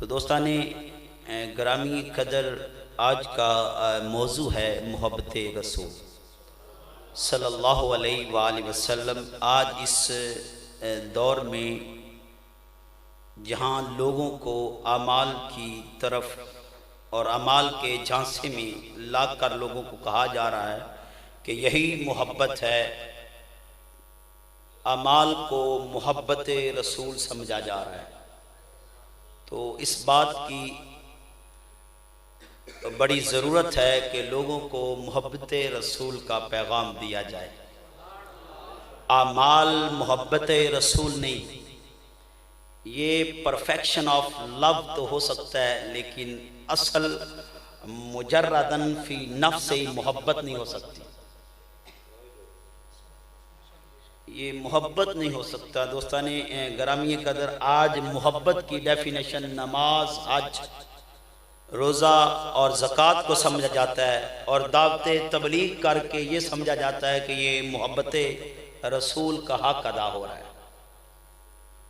तो दोस्ताने ग्रामी कदर, आज का मौजू है मोहब्बत रसूल सल्लल्लाहु अलैहि वसल्लम। आज इस दौर में जहाँ लोगों को अमाल की तरफ और अमाल के झांसे में लाकर लोगों को कहा जा रहा है कि यही मोहब्बत है, अमाल को मोहब्बत रसूल समझा जा रहा है। तो इस बात की बड़ी ज़रूरत है कि लोगों को मोहब्बत रसूल का पैगाम दिया जाए। आमाल मोहब्बत रसूल नहीं, ये परफेक्शन ऑफ लव तो हो सकता है, लेकिन असल मुजर्रदन फी नफ्स से मोहब्बत नहीं हो सकती। ये मोहब्बत नहीं हो सकता। दोस्ताने ग्रामी कदर, आज मोहब्बत की डेफिनेशन नमाज, हज, रोज़ा और ज़कात को समझा जाता है और दावत तबलीग करके ये समझा जाता है कि ये मोहब्बत रसूल का हक अदा हो रहा है।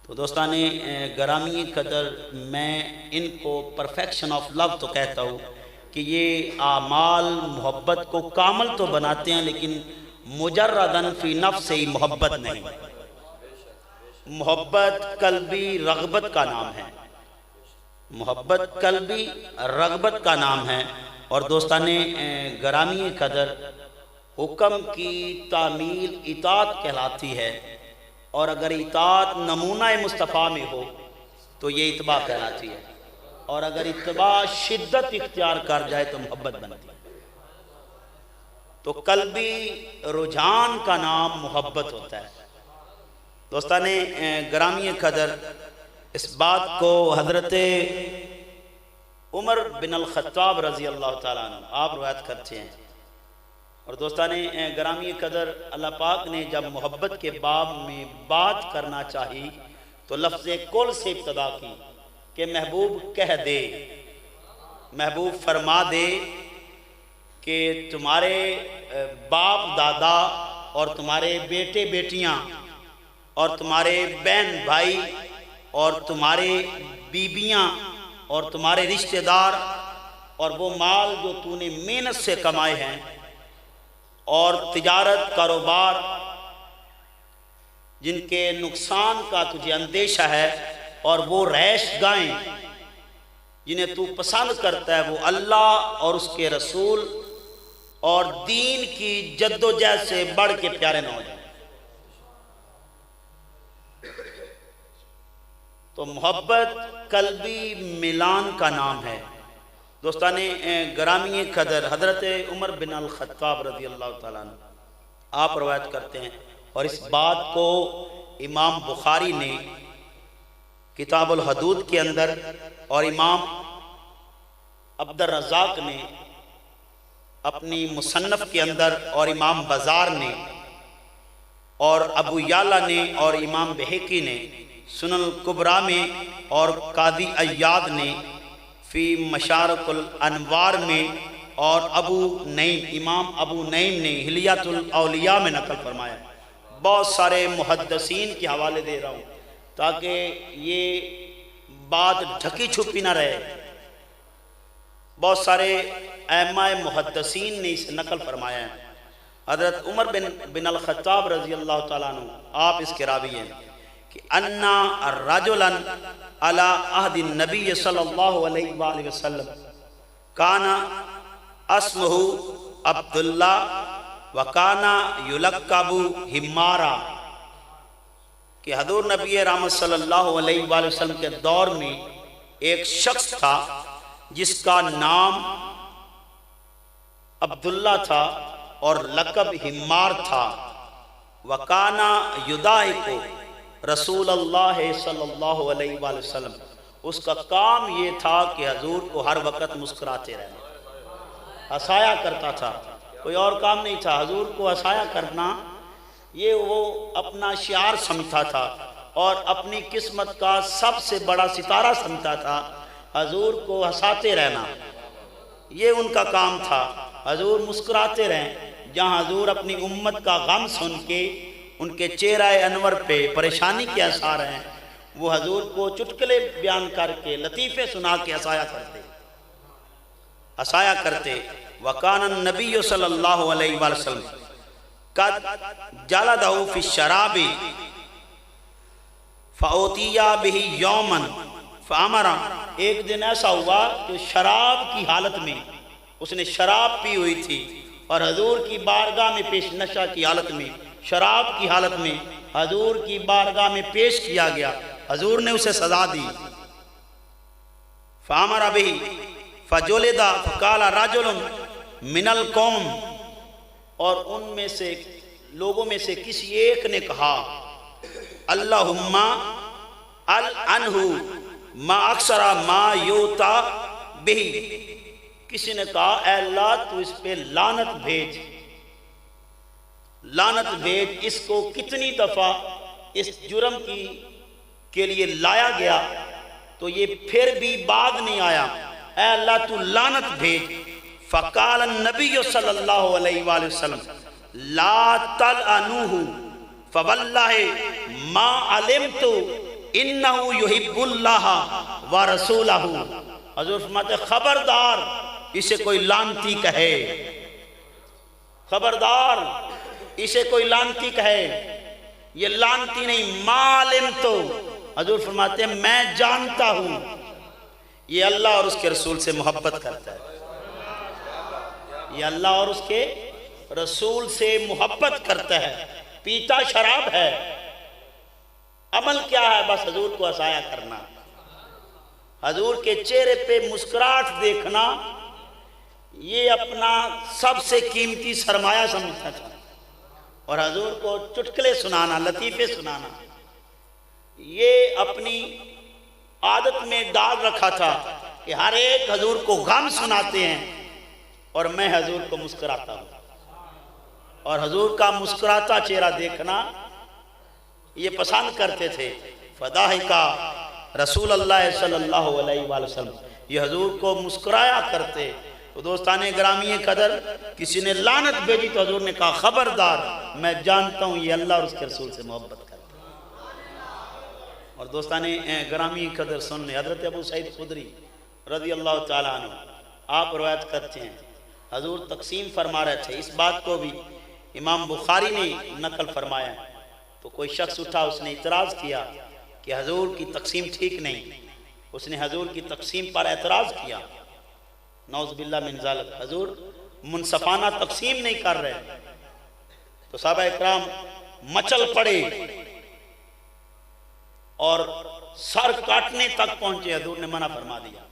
तो दोस्ताने ग्रामी कदर, मैं इनको परफेक्शन ऑफ लव तो कहता हूँ कि ये आमाल मोहब्बत को कामल तो बनाते हैं, लेकिन मुजर्रदन फी नफ्स से ही मोहब्बत नहीं। मोहब्बत कल्बी रग़बत का नाम है, मोहब्बत कल्बी रग़बत का नाम है। और दोस्ताने ग्रामी कदर, हुक्म की तामील इताअत कहलाती है, और अगर इताअत नमूना मुस्तफ़ा में हो तो ये इत्बा कहलाती है, और अगर इत्बा शिद्दत इख्तियार कर जाए तो मोहब्बत बनती है। तो कल्बी रुझान का नाम मोहब्बत होता है। दोस्ताने ग्रामी कदर, इस बात को हज़रत उमर बिन अल ख़त्ताब रज़ी अल्लाह ताला अन्हु आप रवायत करते हैं। और दोस्ताने ग्रामी कदर, अल्लाह पाक ने जब मोहब्बत के बाब में बात करना चाही तो लफ्ज़ कुल से इब्तदा की कि महबूब कह दे, महबूब फरमा दे कि तुम्हारे बाप दादा और तुम्हारे बेटे बेटियां और तुम्हारे बहन भाई और तुम्हारे बीबियां और तुम्हारे रिश्तेदार और वो माल जो तूने मेहनत से कमाए हैं और तिजारत कारोबार जिनके नुकसान का तुझे अंदेशा है, और वो रैश गाएं जिन्हें तू पसंद करता है, वो अल्लाह और उसके रसूल और दीन की जद्दोजहद से बढ़ के प्यारे न हो जाए। तो मोहब्बत कल्बी मिलान का नाम है। दोस्ताने ग्रामी कदर, हज़रत उमर बिन अल ख़त्ताब रज़ी अल्लाह ताला अन्हु आप रवायत करते हैं, और इस बात को इमाम बुखारी ने किताबुल हदूद के अंदर और इमाम अब्दुर रज़्ज़ाक़ ने अपनी मुसन्नफ़ के अंदर और इमाम बाज़ार ने और अबू याला ने और इमाम बहकी ने सुनन कुबरा में और कादी अय्याद ने फ़ी मशारकुल अनवार में और अबू नईम, इमाम अबू नईम ने हिलियातुल औलिया में नकल फरमाया। बहुत सारे मुहद्दिसीन के हवाले दे रहा हूँ ताकि ये बात ढकी छुपी ना रहे। बहुत सारे ऐम्माए मुहद्दिसीन ने इसे नकल फरमाया है। हज़रत उमर बिन अल ख़त्ताब रज़ी अल्लाह ताला अन्हु आप इसके रावी हैं कि अन्ना रजुलन अला अहदिन नबी सल्लल्लाहु अलैहि वसल्लम काना अस्मुहु अब्दुल्ला व काना युलक्कबु हिम्मारा, कि हज़ूर नबी रहमत सल्लल्लाहु अलैहि वसल्लम के दौर में एक शख्स था जिसका नाम अब्दुल्ला था और लक़ब हिम्मार था। वकाना युदाइको रसूल अल्लाह सल्लल्लाहु अलैहि वसल्लम, उसका काम ये था कि हजूर को हर वक़्त मुस्कुराते रहना, हंसाया करता था, कोई और काम नहीं था। हजूर को हंसाया करना ये वो अपना शियार समझता था और अपनी किस्मत का सबसे बड़ा सितारा समझता था। हजूर को हंसाते रहना ये उनका काम था। हजूर मुस्कुराते रहें। जहाँ हजूर अपनी उम्मत का गम सुन के उनके चेहरा अनवर पे परेशानी के आसार हैं, वो हजूर को चुटकुले बयान करके लतीफ़े सुना के हसाया करते। वकान नबी सल्लल्लाहु अलैहि वसल्लम कद जलदहु फी शराबी फ़ओतिया बिही यौमन फ़अमरा। एक दिन ऐसा हुआ कि शराब की हालत में, उसने शराब पी हुई थी और हजूर की बारगाह में पेश, नशा की हालत में, शराब की हालत में हजूर की बारगाह में पेश किया गया। हजूर ने उसे सजा दी। फ़अमरा बिही फ़जुलिदा फ़क़ाला रजुलुन मिनल कौम, और उनमें से लोगों में से किसी एक ने कहा अल्लाहुम्मा अल अनहु मा अक्सरा मा योता बिही। किसी ने कहा अल्लाह तू इस पे लानत भेज, लानत भेज, इसको कितनी दफा इस जुर्म की के लिए लाया गया तो ये फिर भी बाद नहीं आया, अल्लाह तू लानत भेज। फ़क़ाल नबी सल्लल्लाहु अलैहि वसल्लम ला तलअनुहु फ़वल्लाहि मा अलिमतु इन्नहु युहिब्बुल्लाह व रसूलहु। हज़ूर फरमाते खबरदार इसे कोई लानती कहे, खबरदार इसे कोई लानती कहे, ये लानती नहीं, मालिम तो हज़ूर फरमाते मैं जानता हूं ये अल्लाह और उसके रसूल से मोहब्बत करता है, ये अल्लाह और उसके रसूल से मोहब्बत करता है, पीता शराब है, अमल क्या है, बस हजूर को हसाया करना, हजूर के चेहरे पे मुस्कुराहट देखना, ये अपना सबसे कीमती सरमाया समझता था। और हजूर को चुटकुले सुनाना, लतीफ़े सुनाना, ये अपनी आदत में डाल रखा था कि हर एक हजूर को गम सुनाते हैं और मैं हजूर को मुस्कुराता हूँ, और हजूर का मुस्कुराता चेहरा देखना ये पसंद करते थे। फ़दाहिका रसूल अल्लाह सल्लल्लाहु अलैहि वसल्लम, ये हजूर को मुस्कुराया करते। तो दोस्ताने ग्रामीण कदर, किसी ने लानत भेजी तो हजूर ने कहा खबरदार मैं जानता हूँ ये अल्लाह और उसके रसूल से मोहब्बत करते हैं। और दोस्ताने ग्रामीण कदर सुन ले, हज़रत अबू सईद खुदरी रज़ी अल्लाह ताला अन्हु आप रवायत करते हैं हजूर तकसीम फरमा रहे थे। इस बात को भी इमाम बुखारी ने नकल फरमाया। तो कोई शख्स उठा, उसने इतराज़ किया कि हजूर की तकसीम ठीक नहीं, उसने हजूर की तकसीम पर एतराज़ किया। नौज़ बिल्लाह मिन ज़ालिक, हजूर मुनसफाना तकसीम नहीं कर रहे। तो सहाबा इकराम मचल पड़े और सर काटने तक पहुंचे, हजूर ने मना फरमा दिया,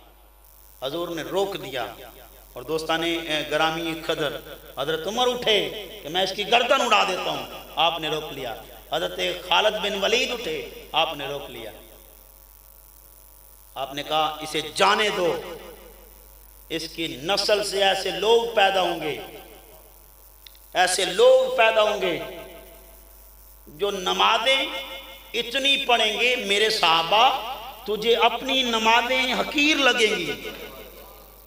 हजूर ने रोक दिया। और दोस्ताने ग्रामी कदर, हजरत उमर उठे कि मैं इसकी गर्दन उड़ा देता हूँ, आपने रोक लिया। हजरत खालिद बिन वलीद उठे, आपने रोक लिया। आपने कहा इसे जाने दो, इसकी नस्ल से ऐसे लोग पैदा होंगे, ऐसे लोग पैदा होंगे जो नमाजें इतनी पढ़ेंगे मेरे साहबा तुझे अपनी नमाजें हकीर लगेंगी,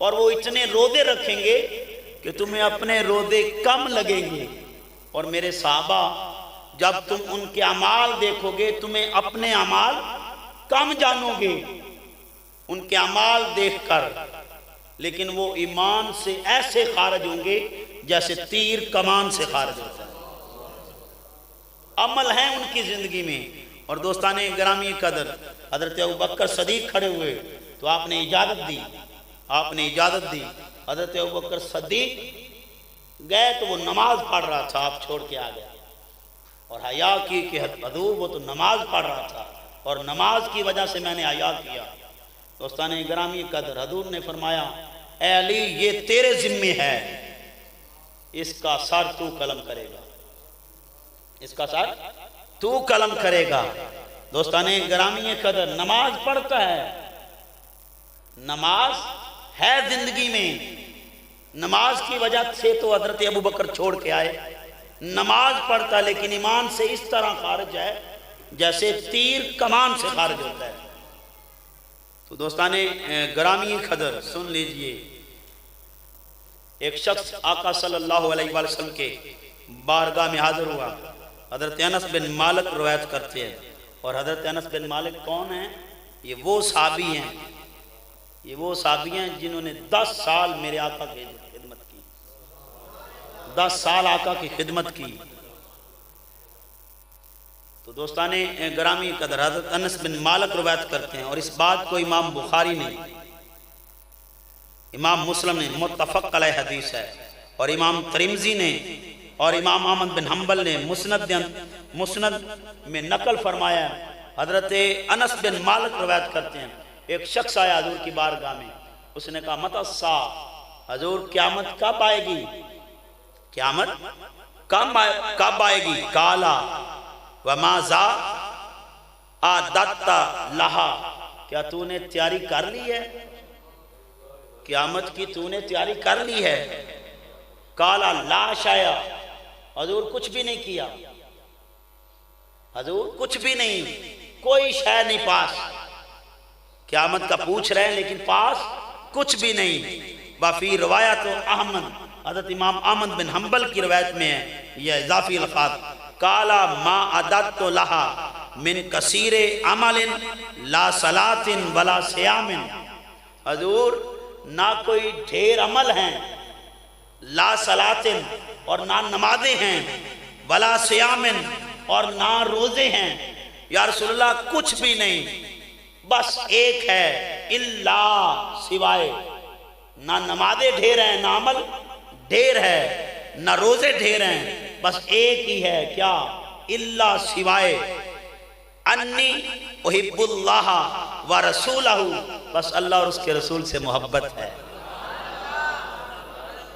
और वो इतने रोदे रखेंगे कि तुम्हें अपने रोदे कम लगेंगे। और मेरे साहबा जब तुम उनके अमाल देखोगे तुम्हें अपने अमाल कम जानोगे उनके अमाल देखकर, लेकिन वो ईमान से ऐसे खारिज होंगे जैसे तीर कमान से खारिज होता है। अमल है उनकी जिंदगी में। और दोस्ताने ग्रामी कदर, हजरत अबू बकर सदीक खड़े हुए तो आपने इजाजत दी, आपने इजाजत दी। हजरत अबू बकर सदीक गए तो वो नमाज पढ़ रहा था, आप छोड़ के आ गए, और हया की कि हजूर वो तो नमाज पढ़ रहा था और नमाज की वजह से मैंने हया किया। दोस्ताने ग्रामी कदर, हजूर ने फरमाया ए अली ये तेरे जिम्मे है, इसका सर तू कलम करेगा, इसका सर तू कलम करेगा। दोस्ताने ग्रामी कदर, नमाज पढ़ता है, नमाज है जिंदगी में, नमाज की वजह से तो हजरत अबू बकर छोड़ के आए, नमाज पढ़ता लेकिन ईमान से इस तरह खारिज है जैसे तीर कमान से खारिज होता है। तो दोस्ताने ग्रामी कदर सुन लीजिए, एक शख्स आका सल्लल्लाहु अलैहि वसल्लम के बारगाह में हाजिर हुआ। हजरत अनस बिन मालिक रवायत करते हैं और हज़रत अनस बिन मालिक कौन है? ये वो साहबी हैं, ये वो साहबी हैं जिन्होंने 10 साल मेरे आका की खिदमत की, 10 साल आका की खिदमत की। तो दोस्ताने ग्रामी कदर हज़रत अनस बिन मालिक रवायत करते हैं, और इस बात को इमाम बुखारी ने, इमाम मुस्लिम ने मुत्तफ़क़ अलैह हदीस है, और इमाम तिरमिज़ी ने और इमाम अहमद बिन हम्बल ने मुस्नद में नकल फरमाया। हज़रत अनस बिन मालिक रवायत करते हैं, एक शख्स आया हजूर की बारगाह में, उसने कहा मतस्सा, हजूर क़यामत कब आएगी? क़यामत कब आएगी? काला वमाज़ा आदत्ता लहा, क्या तूने तैयारी कर ली है? क़यामत की तूने तैयारी कर ली है? काला ला शाया, हजूर कुछ भी नहीं किया, हजूर कुछ भी नहीं, कोई शय नहीं पास। क़यामत का पूछ रहे हैं लेकिन पास कुछ भी नहीं। बाफी रवायत तो अहमद, हज़रत इमाम अहमद बिन हम्बल की रवायत में है यह इजाफी अल्फाज, काला मा अदत तो लहा मिन कसीरे अमलिन ला सलातिन वला सियामिन, हजूर ना कोई ढेर अमल हैं, ला सलातिन और ना नमाजें हैं, वला सियामिन और ना रोजे हैं, या रसूलल्लाह कुछ भी नहीं, बस एक है, इल्ला सिवाय, ना नमाजें ढेर हैं, ना अमल ढेर है, ना रोजे ढेर हैं, बस एक ही है, क्या? इल्ला सिवाय, अन्नी उहिब्बुल्लाह व रसूलहू, बस अल्लाह और उसके रसूल से मोहब्बत है,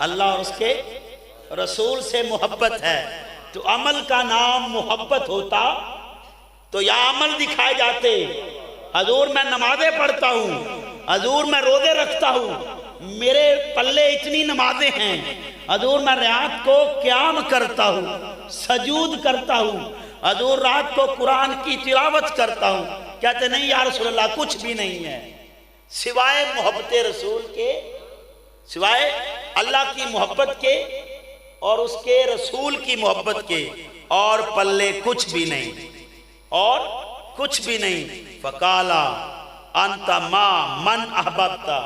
अल्लाह और उसके रसूल से मोहब्बत है। तो अमल का नाम मोहब्बत होता तो या अमल दिखाए जाते, हजूर मैं नमाजें पढ़ता हूँ, हजूर मैं रोजे रखता हूँ, मेरे पल्ले इतनी नमाजें हैं, हजूर मैं रात को क़याम करता हूँ, सजूद करता हूँ, हजूर रात को कुरान की तिलावत करता हूँ, कहते नहीं या रसूलल्लाह कुछ भी नहीं है, सिवाय मोहब्बत रसूल के, सिवाय अल्लाह की मोहब्बत के और उसके रसूल की मोहब्बत के, और पल्ले कुछ भी नहीं, और कुछ भी नहीं। फ़काला अंता मा मन अहबब्ता,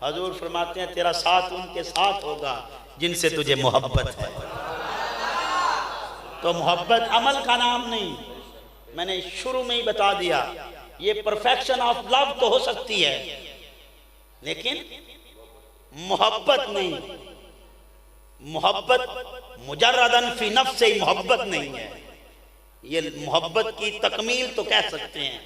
हजूर फरमाते हैं तेरा साथ उनके साथ होगा जिनसे तुझे मोहब्बत है। तो मोहब्बत अमल का नाम नहीं, मैंने शुरू में ही बता दिया, ये परफेक्शन ऑफ लव तो हो सकती है लेकिन मोहब्बत नहीं, मोहब्बत मुजर्रदन फी नफ्स से मोहब्बत नहीं है, ये मोहब्बत की तकमील तो कह सकते हैं,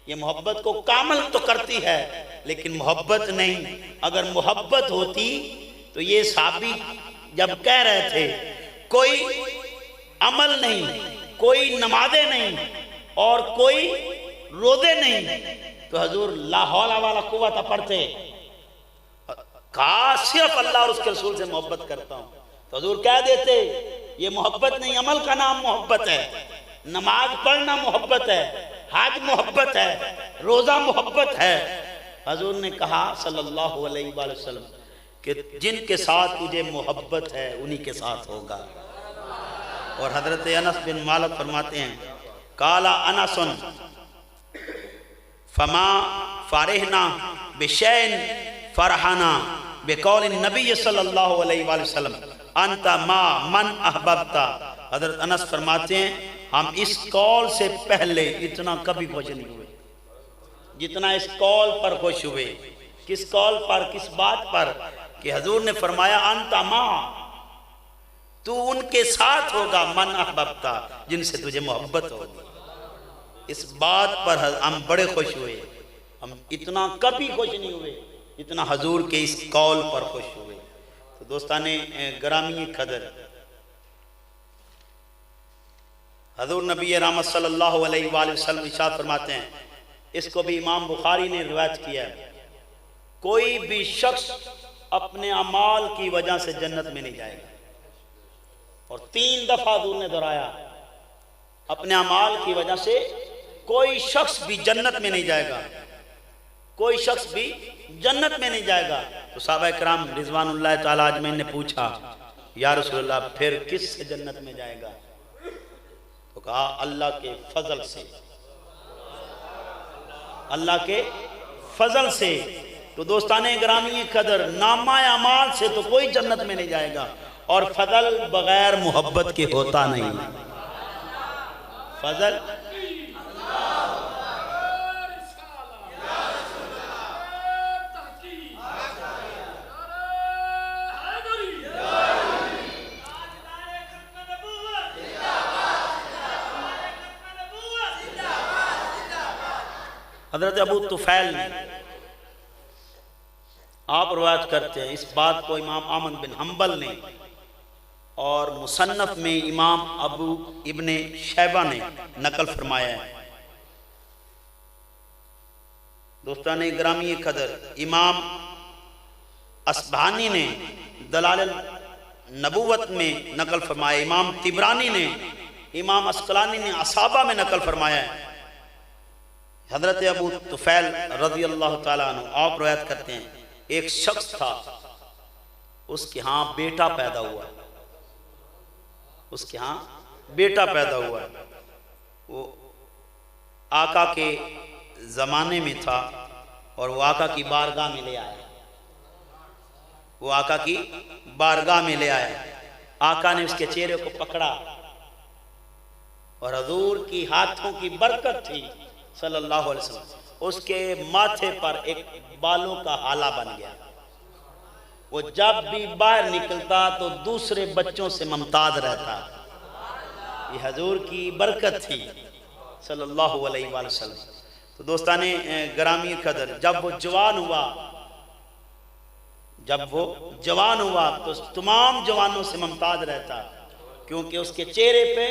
ये मोहब्बत को कामल तो करती है लेकिन मोहब्बत नहीं। अगर मोहब्बत होती तो ये साहबी जब कह रहे थे कोई अमल नहीं, कोई नमाजें नहीं और कोई रोजे नहीं, तो हजूर ला हौला वाला कुव्वत पढ़ते, कहा सिर्फ अल्लाह और उसके रसूल से मोहब्बत करता हूं, तो हजूर कह देते ये मोहब्बत नहीं, अमल का नाम मोहब्बत है, नमाज पढ़ना मोहब्बत है, हज मोहब्बत है, रोजा मोहब्बत है। हजूर ने कहा सल्लल्लाहु अलैहि वसल्लम कि जिनके साथ तुझे मोहब्बत है उन्हीं के साथ होगा। और हजरत अनस बिन मालिक फरमाते हैं काला अनसन फमा फारिहना बिशैन फरहाना बेकौल नबी सल्लल्लाहु अलैहि वसल्लम अंता मा मन अहबब्ता। हजरत अनस फरमाते हैं हम इस कौल से पहले इतना कभी खुश नहीं हुए जितना इस कौल पर खुश हुए। किस कौल पर, किस बात पर? कि हजूर ने फरमाया अंता मा, तू उनके साथ होगा, मन अहबब्ता, जिनसे तुझे मोहब्बत होगी। इस बात पर हम बड़े खुश हुए, हम इतना कभी खुश नहीं हुए जितना हजूर के इस कौल पर खुश हुए। तो दोस्ताने ग्रामी कदर, हजूर नबी रहमत सल्लल्लाहु अलैहि वसल्लम इरशाद फरमाते हैं, इसको भी इमाम बुखारी ने रिवायत किया है, कोई भी शख्स अपने अमाल की वजह से जन्नत में नहीं जाएगा। और 3 दफा हजूर ने दोहराया, अपने अमाल की वजह से कोई शख्स भी जन्नत में नहीं जाएगा, कोई शख्स भी जन्नत में नहीं जाएगा। तो सहाबा किराम रिजवानुल्लाह ताला अजमईन ने पूछा या रसूलल्लाह फिर किस से जन्नत में जाएगा? तो कहा अल्लाह के फजल से, अल्लाह के फजल से। तो दोस्ताने ग्रामी कदर, नामा अमाल से तो कोई जन्नत में नहीं जाएगा, और फजल बगैर मोहब्बत के होता नहीं। फजल हज़रत अबू तुफैल आप रवायत करते हैं, इस बात को इमाम अहमद बिन हम्बल ने और मुसन्नफ में इमाम अबू इब्ने शैबा ने नकल फरमाया है। दोस्तान ग्रामी कदर, इमाम असबानी ने दलाल नबूवत में नकल फरमाया, इमाम तिबरानी ने, इमाम अस्कलानी ने असाबा में नकल फरमाया है। हज़रत अबू तुफैल रज़ी अल्लाह ताला अन्हु आप रवायत करते हैं, एक शख्स था, उसके यहाँ बेटा पैदा हुआ, उसके यहाँ बेटा पैदा हुआ। वो आका के ज़माने में था और वो आका की बारगाह में ले आया, वो आका की बारगाह में ले आया। आका ने उसके चेहरे को पकड़ा और हजूर की हाथों की बरकत थी सल्लल्लाहु अलैहि वसल्लम, उसके माथे पर एक बालों का हाला बन गया। वो जब भी बाहर निकलता तो दूसरे बच्चों से मुमताज रहता। ये हजूर की बरकत थी सल्लल्लाहु अलैहि वसल्लम। तो दोस्ताने ग्रामी कदर, जब वो जवान हुआ, जब वो जवान हुआ तो तमाम जवानों से मुमताज रहता, क्योंकि उसके चेहरे पे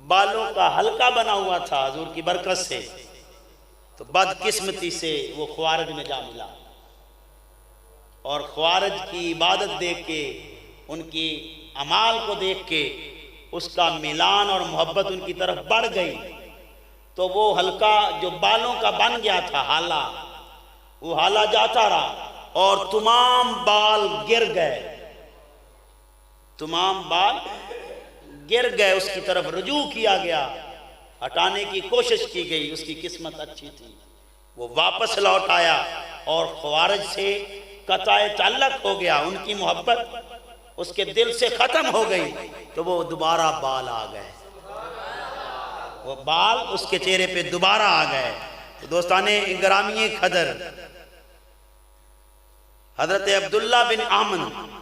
बालों का हल्का बना हुआ था हजूर की बरकत से। तो बदकिस्मती से वो ख्वारिज में जा मिला, और ख्वारिज की इबादत देख के, उनकी अमाल को देख के उसका मिलान और मोहब्बत उनकी तरफ बढ़ गई। तो वो हल्का जो बालों का बन गया था हाला, वो हाला जाता रहा और तमाम बाल गिर गए, तमाम बाल गिर गए। उसकी तरफ रुजू किया गया, हटाने की कोशिश की गई, उसकी किस्मत अच्छी थी, वो वापस लौट आया और ख्वारिज से कताए ताल्लुक हो गया, उनकी मोहब्बत उसके दिल से खत्म हो गई। तो वो दोबारा बाल आ गए, वो बाल उसके चेहरे पे दोबारा आ गए। तो दोस्ताने ग्रामी कदर, हजरत अब्दुल्ला बिन अहमद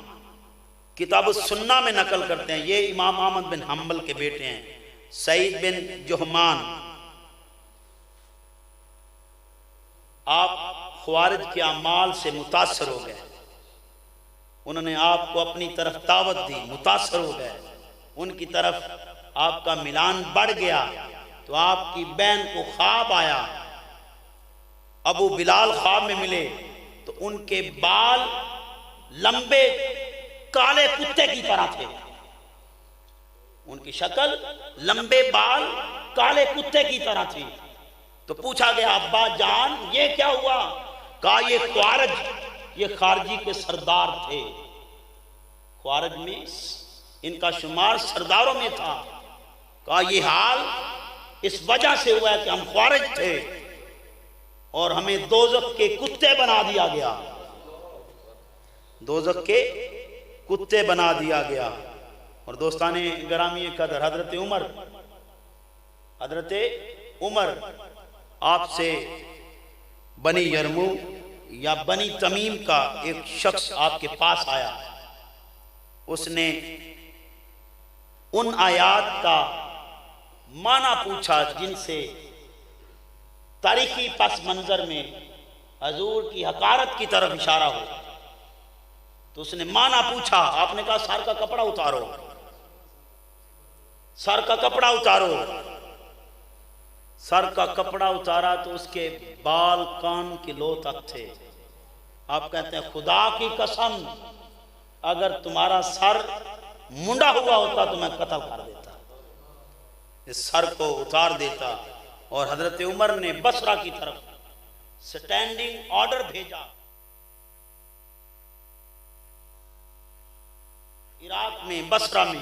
किताब सुन्ना में नकल करते हैं, ये इमाम अहमद बिन हम्बल के बेटे हैं, सईद बिन जुहमान। आप ख्वारिज के अमाल से मुतासर हो गए, उन्होंने आपको अपनी तरफ दावत दी, मुतासर हो गए, उनकी तरफ आपका मिलान बढ़ गया। तो आपकी बहन को ख्वाब आया, अबू बिलाल ख्वाब में मिले, तो उनके बाल लंबे काले कुत्ते की तरह थे, उनकी शक्ल लंबे बाल काले कुत्ते की तरह थी। तो पूछा गया अब्बा जान ये क्या हुआ? कहा ये ख्वारिज, ये खारजी के सरदार थे, ख्वारिज में इनका शुमार सरदारों में था। कहा ये हाल इस वजह से हुआ है कि हम ख्वारिज थे और हमें दोज़ख के कुत्ते बना दिया गया, दोज़ख के कुत्ते बना दिया गया। और दोस्ताने ग्रामी कदर, हजरत उमर आपसे बनी यरमू या बनी तमीम का एक शख्स आपके पास आया, उसने उन आयात का माना पूछा जिनसे तारीखी पस मंजर में हजूर की हकारत की तरफ इशारा हो। तो उसने माना पूछा, आपने कहा सर का कपड़ा उतारो, सर का कपड़ा उतारो। सर का कपड़ा उतारा तो उसके बाल कान की लो तक थे। आप कहते हैं खुदा की कसम अगर तुम्हारा सर मुंडा हुआ होता तो मैं कत्ल कर देता, इस सर को उतार देता। और हजरत उमर ने बसरा की तरफ स्टैंडिंग ऑर्डर भेजा, इराक में बसरा में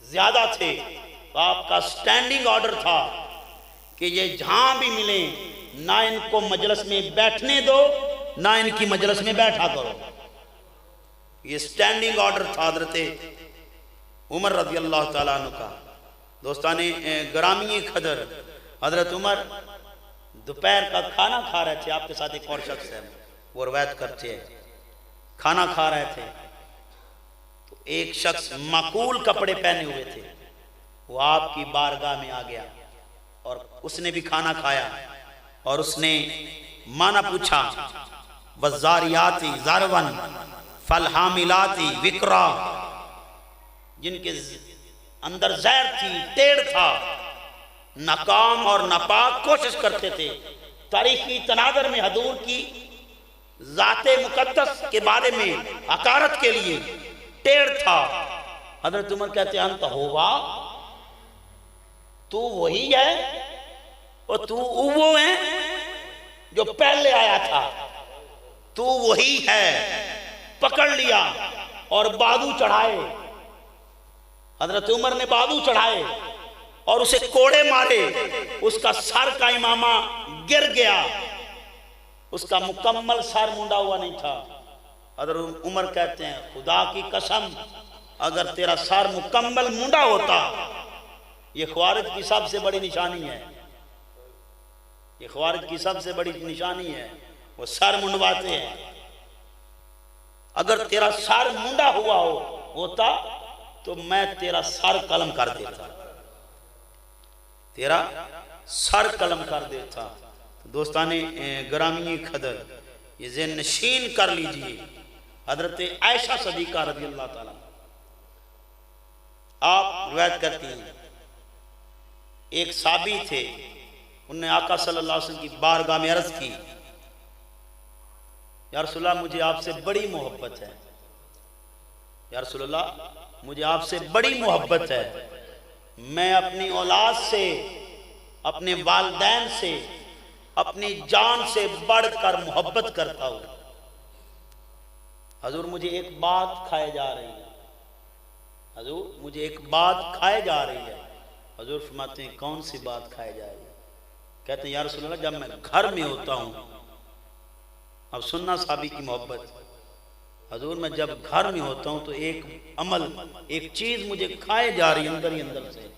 ज्यादा थे, तो आपका स्टैंडिंग ऑर्डर था कि ये जहां भी मिले ना इनको मजलिस में बैठने दो, ना इनकी मजलिस में बैठा करो। ये स्टैंडिंग ऑर्डर था हजरत उमर रज़ी अल्लाह ताला अन्हु का। दोस्ताने ग्रामी खदर, हजरत उमर दोपहर का खाना खा रहे थे, आपके साथ एक और शख्स है वो रवायत करते हैं, खाना खा रहे थे तो एक शख्स माकूल कपड़े पहने हुए थे, वो आपकी बारगाह में आ गया और उसने भी खाना खाया और उसने माना पूछा, वज़ारियाती ज़रवन फलहामिलाती विक्रा, जिनके अंदर जहर थी, टेढ़ था, नाकाम और नापाक कोशिश करते थे। तारीखी तनादर में हजूर की जाते मुकद्दस के बारे में हकारत के लिए टेढ़ था। हजरत उमर कहते हैं, अंत होगा, तू वही है और तू वो है जो पहले आया था, तू वही है। पकड़ लिया और बाजू चढ़ाए, हजरत उमर ने बाजू चढ़ाए और उसे कोड़े मारे, उसका सर का इमामा गिर गया, उसका मुकम्मल सर मुंडा हुआ नहीं था। हजरत उमर कहते हैं, खुदा की कसम अगर तेरा सर मुकम्मल मुंडा होता, ये ख्वारिज की सबसे बड़ी निशानी है, ये ख्वारिज की सबसे बड़ी निशानी है, वो सर मुंडवाते हैं। अगर तेरा सर मुंडा हुआ होता तो मैं तेरा सर कलम कर देता, तेरा सर कलम कर देता। तो दोस्ताने ग्रामी खदर, ये ज़हन नशीन कर लीजिए, हजरत आयशा सदीका रज़ी अल्लाह ताला आप रिवायत करती हैं, एक साबी थे, उन्होंने आका सल्लल्लाहु अलैहि वसल्लम की बारगाह में अर्ज की, या रसूलल्लाह मुझे आपसे बड़ी मोहब्बत है, या रसूलल्लाह मुझे आपसे बड़ी मोहब्बत है, मैं अपनी औलाद से, अपने वालिदैन से, अपनी जान से बढ़कर मोहब्बत करता हूँ। हजूर मुझे एक बात खाए जा रही है, हजूर मुझे एक बात खाए जा रही है। हजूर फरमाते हैं, कौन सी बात खाए जा रही है? कहते हैं, या रसूलल्लाह जब मैं घर में होता हूँ, अब सुन्ना साहबी की मोहब्बत, हजूर मैं जब घर में होता हूँ तो एक अमल, एक चीज मुझे खाए जा रही है अंदर ही अंदर से,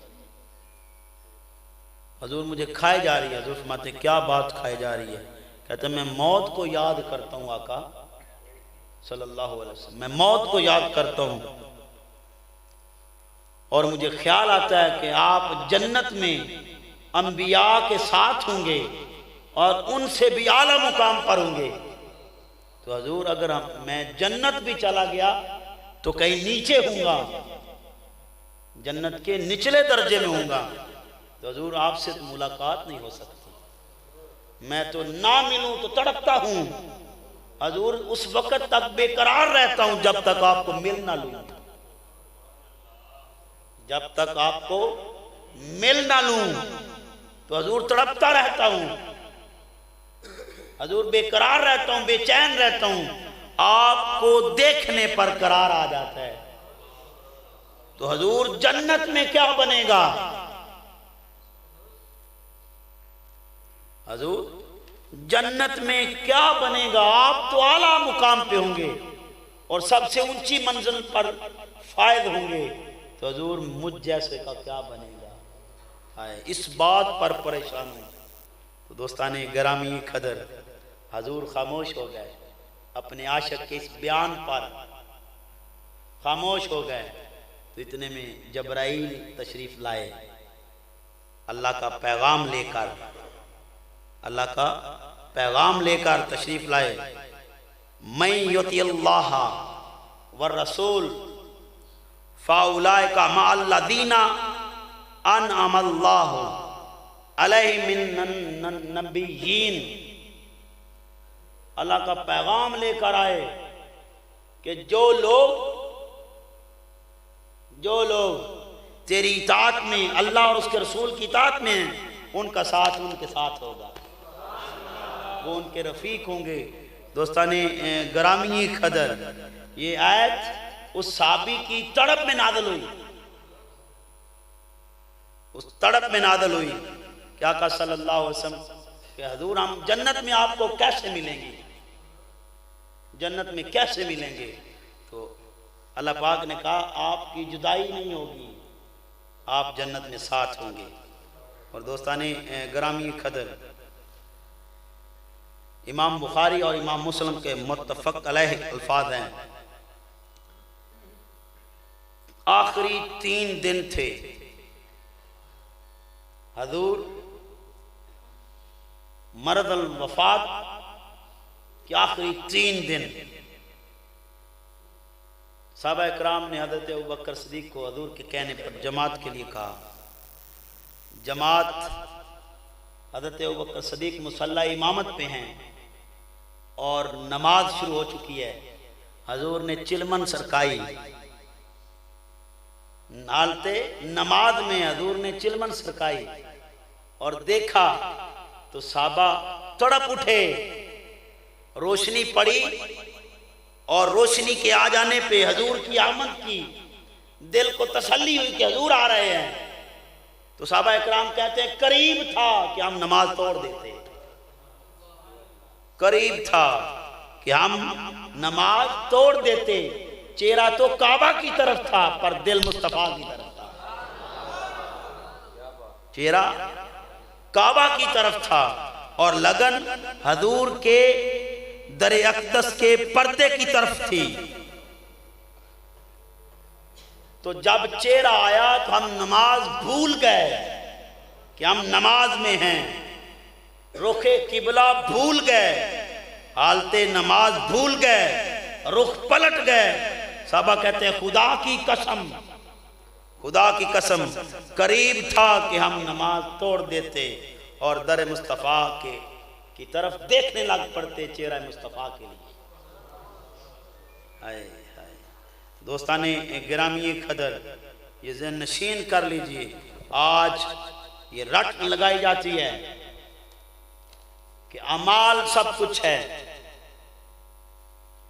हजूर मुझे खाए जा रही है। हजूर फरमाते हैं, क्या बात खाए जा रही है? कहते हैं, मैं मौत को याद करता हूँ आका सल्लल्लाहु अलैहि वसल्लम, मैं मौत को याद करता हूँ और मुझे ख्याल आता है कि आप जन्नत में अंबिया के साथ होंगे और उनसे भी आला मुकाम पर होंगे। तो हजूर अगर मैं जन्नत भी चला गया तो कहीं नीचे हूँगा, जन्नत के निचले दर्जे में हूँगा, तो हजूर आपसे तो मुलाकात नहीं हो सकती, मैं तो ना मिलूं तो तड़पता हूँ। हजूर उस वक़्त तक बेकरार रहता हूँ जब तक आपको मिल ना लूं, जब तक आपको मिल ना लूं तो हजूर तड़पता रहता हूँ, हजूर बेकरार रहता हूँ, बेचैन रहता हूँ। आपको देखने पर करार आ जाता है। तो हजूर जन्नत में क्या बनेगा? हजूर जन्नत में क्या बनेगा? आप तो आला मुकाम पे होंगे और सबसे ऊंची मंजिल पर फायद होंगे, तो हजूर मुझ जैसे का क्या बनेगा? हाय, इस बात पर परेशान हूं। तो दोस्ताने गिरामी खदर, हजूर खामोश हो गए, अपने आशिक के इस बयान पर खामोश हो गए। तो इतने में जबराइल तशरीफ लाए, अल्लाह का पैगाम लेकर, अल्लाह का पैगाम लेकर तशरीफ लाए। मैं युति अल्लाह व रसूल फाउलाइका मअल्लज़ीना अनअमल्लाहु अलैहिम मिनन नबिय्यीन। अल्लाह का पैगाम लेकर आए कि जो लोग तेरी इताअत में, अल्लाह और उसके रसूल की इताअत में हैं, उनका साथ उनके साथ होगा, वो उनके रफीक होंगे। दोस्ताने ग्रामी खदर, ये आयत उस साबी की तड़प में नाज़िल हुई, उस तड़प में नादल हुई क्या कहा सल्लल्लाहु अलैहि वसल्लम कि हुजूर हम जन्नत में आपको कैसे मिलेंगे, जन्नत में कैसे मिलेंगे? तो अल्लाह पाक ने कहा आपकी जुदाई नहीं होगी, आप जन्नत में साथ होंगे। और दोस्ताने ग्रामी खदर, इमाम बुखारी और इमाम मुस्लिम के मुत्तफक अलैह अल्फाज हैं। आखिरी 3 दिन थे, हजूर मरद अल वफात के आखिरी 3 दिन साहबा इकराम ने हज़रत अबू बकर सिद्दीक़ को हजूर के कहने पर जमात के लिए कहा। जमात हज़रत अबू बकर सिद्दीक़ मुसल्ला इमामत पे हैं और नमाज शुरू हो चुकी है। हजूर ने चिलमन सरकाई, नालते नमाज में हजूर ने चिलमन सरकाई और देखा तो साहबा तड़प उठे, रोशनी पड़ी और रोशनी के आ जाने पे हजूर की आमद की दिल को तसल्ली हुई कि हजूर आ रहे हैं। तो साहबा इकराम कहते हैं करीब था कि हम नमाज तोड़ देते, करीब था कि हम नमाज तोड़ देते। चेहरा तो काबा की तरफ था पर दिल मुस्तफा की तरफ था, चेहरा काबा की तरफ था और लगन हजूर के दरे अक़दस के पर्दे की तरफ थी। तो जब चेहरा आया तो हम नमाज भूल गए कि हम नमाज में हैं, रुखे किबला भूल गए, हालते नमाज भूल गए, रुख पलट गए। साहबा कहते हैं खुदा की कसम, खुदा की कसम करीब था कि हम नमाज तोड़ देते और दर मुस्तफ़ा की तरफ देखने लग पड़ते, चेहरा मुस्तफ़ा के लिए। हाय हाय दोस्ताने गिरामी खदर, ये ज़हन नशीन कर लीजिए। आज ये रट लगाई जाती है कि अमाल सब कुछ है,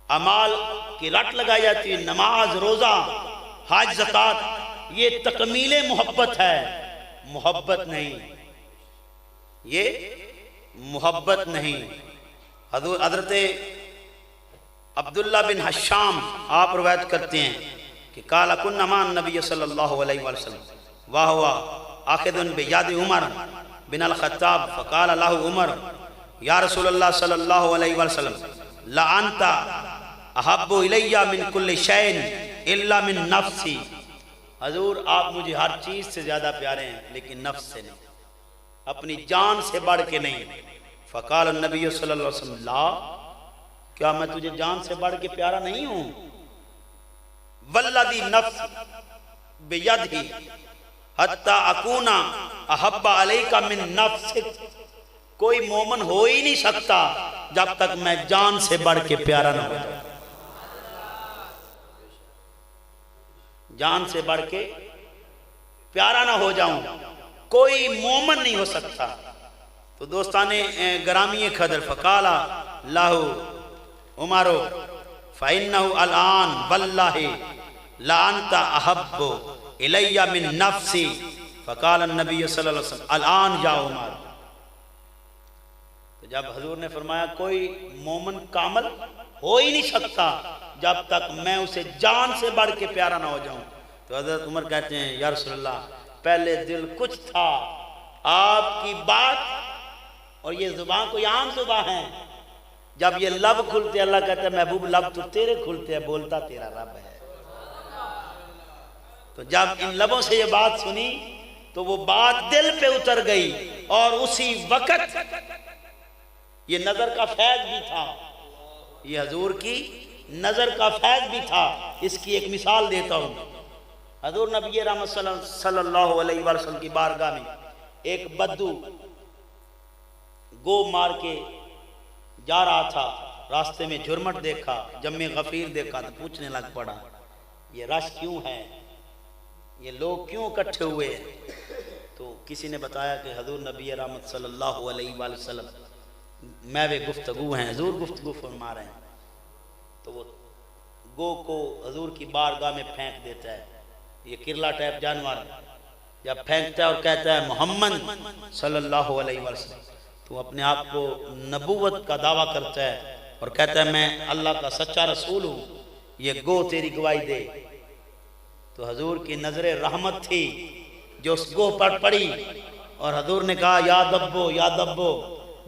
अमाल की रट लगाई जाती है। नमाज, रोज़ा, हज, ज़कात ये तकमीले मोहब्बत है, मोहब्बत नहीं, ये मोहब्बत नहीं। हज़रत अब्दुल्ला बिन हश्शाम आप रवायत करते हैं कि काला कुन्ना मान नबी सल्लल्लाहु अलैहि वसल्लम वाह वाह आखिदुन बियाद उमर बिन अल खत्ताब फ़क़ाल लहु उमर या रसूलल्लाह सल्लल्लाहु अलैहि वसल्लम ला अंता अहब्बु इलैया मिन कुल्लि शैइन इल्ला मिन नफ्सी। हजूर आप मुझे हर चीज़ से ज़्यादा प्यारे हैं लेकिन नफ्स से नहीं, अपनी जान से बढ़ के नहीं। फ़क़ाल नबी सल्लल्लाहु अलैहि वसल्लम ला, क्या मैं तुझे जान से बढ़ के प्यारा नहीं हूँ? वल्लज़ी नफ्स बियदिही हत्ता अकूना अहब्बा अलैका मिन नफ्सिक। कोई मोमन हो ही नहीं सकता जब तक मैं जान से बढ़ के प्यारा ना हो जाऊं, जान से बढ़ के प्यारा ना हो जाऊं, कोई मोमन नहीं हो सकता। तो दोस्ताने ग्रामी खदर फ़क़ाला लाहु उमरो फ़इन्नहु अलआन वल्लाहि ला अंता अहब्बु इलैया मिन नफ्सी। फ़क़ाल नबी सल्लल्लाहु अलैहि वसल्लम अलआन या उमर। तो जब हजूर ने फरमाया कोई मोमन कामल हो ही नहीं सकता जब तक मैं उसे जान से बढ़ के प्यारा ना हो जाऊं, तो हजरत उमर कहते हैं या रसूलल्लाह पहले दिल कुछ था, आपकी बात और ये जुबान कोई आम जुबान है, जब ये लब खुलते अल्लाह कहते हैं महबूब लब तो तेरे खुलते हैं, बोलता तेरा रब है। तो जब इन लबों से ये बात सुनी तो वो बात दिल पे उतर गई और उसी वक्त ये नजर का फैज भी था, ये हजूर की नजर का फैज भी था। इसकी एक मिसाल देता हूँ। हजूर नबी रहमत सल्लल्लाहु अलैहि वसल्लम की बारगाह में एक बद्दू गो मार के जा रहा था, रास्ते में झुरमट देखा, जम्मे गफीर देखा तो पूछने लग पड़ा ये रश क्यों है, ये लोग क्यों इकट्ठे हुए हैं। तो किसी ने बताया कि हजूर नबी रहमत सल्लल्लाहु अलैहि वसल्लम महवे गुफ्तगू हैं, हजूर गुफ्तगू फरमा रहे हैं। तो वो गो को हजूर की बारगाह में फेंक देता है। ये किरला टाइप जानवर या फेंकता है और कहता है मोहम्मद सल्लल्लाहु अलैहि वसल्लम, तू अपने आप को नबूवत का दावा करता है और कहता है मैं अल्लाह का सच्चा रसूल हूँ, ये गो तेरी गवाही दे। तो हजूर की नजर रहमत थी जो उस गो पर पड़ी और हजूर ने कहा या दब्बो या दब्बो,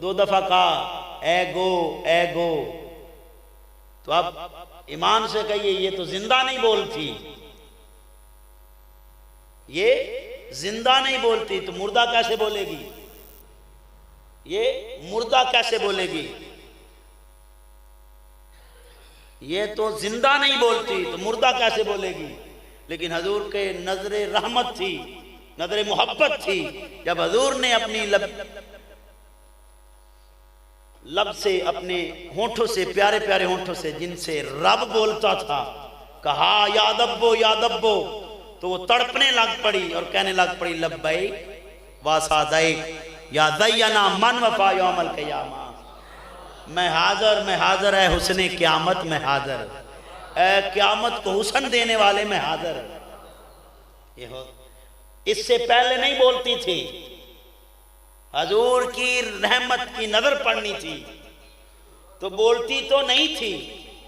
2 दफा कहा ए गो ए गो। तो अब ईमान से कहिए ये तो जिंदा नहीं बोलती, ये जिंदा नहीं बोलती तो मुर्दा कैसे बोलेगी? ये मुर्दा कैसे बोलेगी? ये तो जिंदा नहीं बोलती तो मुर्दा कैसे बोलेगी? लेकिन हजूर के नजरे रहमत थी, नजरे मोहब्बत थी। जब हजूर ने अपनी लब से, अपने होंठों से, प्यारे प्यारे होंठों से जिनसे रब बोलता था, कहा या दब्बो या दब्बो, तो वो तड़पने लग पड़ी और कहने लग पड़ी लब्बैक व सादैक या ज़य्यना मन वफा यौमल क़ियामा। मैं हाज़र है हुस्ने क़यामत में हाज़र, ए क़यामत को हुस्न देने वाले में हाज़र। ये हो, इससे पहले नहीं बोलती थी, हजूर की रहमत की नजर पड़नी थी तो बोलती तो नहीं थी,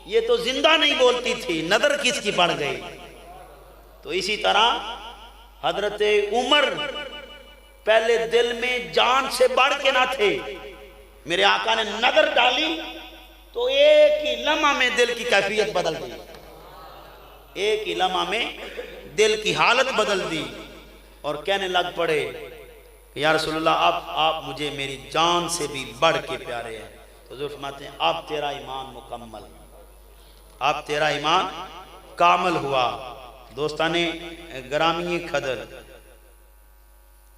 ये तो जिंदा नहीं बोलती थी, नजर किसकी पड़ गई। तो इसी तरह हजरत उमर पहले दिल में जान से बढ़ के ना थे, मेरे आका ने नजर डाली तो एक ही लम्हा में दिल की कैफियत बदल दी, एक ही लम्हा में दिल की हालत बदल दी और कहने लग पड़े कि या रसूलल्लाह आप मुझे मेरी जान से भी बढ़ के प्यारे हैं। तो हुज़ूर फरमाते हैं आप तेरा ईमान मुकम्मल, आप तेरा ईमान कामल हुआ। दोस्ताने ग्रामी खदर,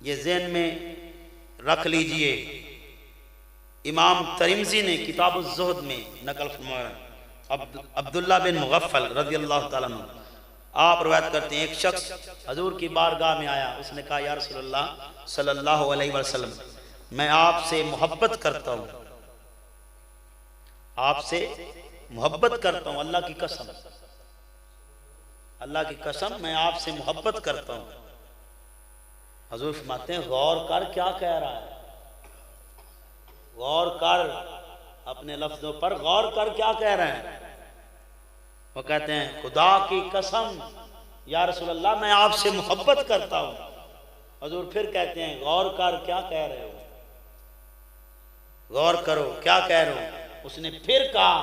ये ज़हन में रख लीजिए, इमाम तिरमिज़ी ने किताब ज़ुहद में नकल फरमाया, अब्दुल्ला बिन मुग़फ़्फ़ल रज़ी अल्लाह ताला अन्हु, आप रवायत करते हैं एक शख्स हजूर की बारगाह में आया, उसने कहा या रसूलल्लाह सल्लल्लाहु अलैहि वसल्लम, मैं आपसे मोहब्बत करता हूँ, आपसे मोहब्बत करता हूँ, अल्लाह की कसम, अल्लाह की कसम मैं आपसे मोहब्बत करता हूँ। हजूर फरमाते हैं गौर कर क्या कह रहा है, गौर कर, अपने लफ्जों पर गौर कर क्या कह रहे हैं। वो कहते हैं खुदा की कसम या रसूल अल्लाह मैं आपसे मोहब्बत करता हूँ। हजूर फिर कहते हैं गौर कर क्या कह रहे हो, गौर करो क्या कह रहे हो। उसने फिर कहा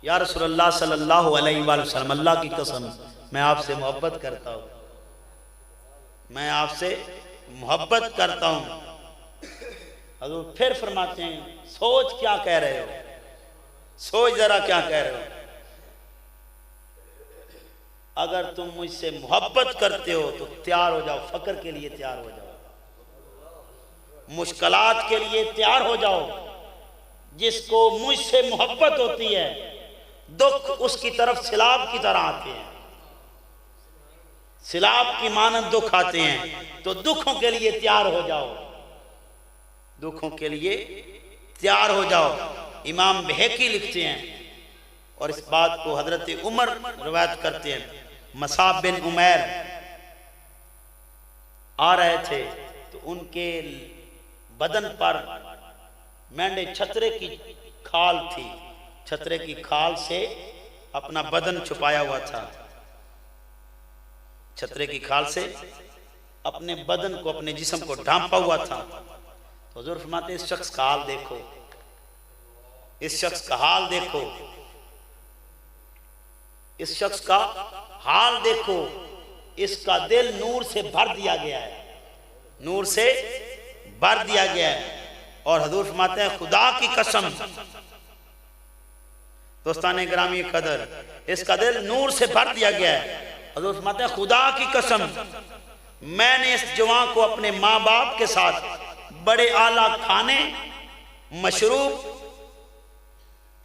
या रसूल अल्लाह सल्लल्लाहु अलैहि वसल्लम अल्लाह की कसम मैं आपसे मोहब्बत करता हूँ, मैं आपसे मोहब्बत करता हूँ। हजूर फिर फरमाते हैं सोच क्या कह रहे हो, सोच जरा क्या कह रहे हो। अगर तुम मुझसे मोहब्बत करते हो तो तैयार हो जाओ, फकर के लिए तैयार हो जाओ, मुश्किलात के लिए तैयार हो जाओ। जिसको मुझसे मोहब्बत होती है दुख उसकी तरफ सिलाब की तरह आते हैं, सिलाब की मानद दुख आते हैं, तो दुखों के लिए तैयार हो जाओ, दुखों के लिए तैयार हो जाओ। इमाम बहकी लिखते हैं और इस बात को हजरत उमर रवायत करते हैं, मसाब बिन उमैर आ रहे थे तो उनके बदन पर मेंढे छतरे की खाल थी, छतरे की खाल से अपना बदन छुपाया हुआ था, छतरे की खाल से अपने बदन को, अपने जिस्म को ढांपा हुआ था। तो हुज़ूर फरमाते इस शख्स का हाल देखो, इस शख्स का हाल देखो, इस शख्स का हाल देखो, इसका दिल नूर से भर दिया गया है, नूर से भर दिया गया है। और हुज़ूर फरमाते हैं खुदा की कसम, दोस्ताने ग्रामी कदर, इसका दिल नूर से भर दिया गया है। हुज़ूर फरमाते हैं खुदा की कसम मैंने इस जवान को अपने माँ बाप के साथ बड़े आला खाने, मशरूब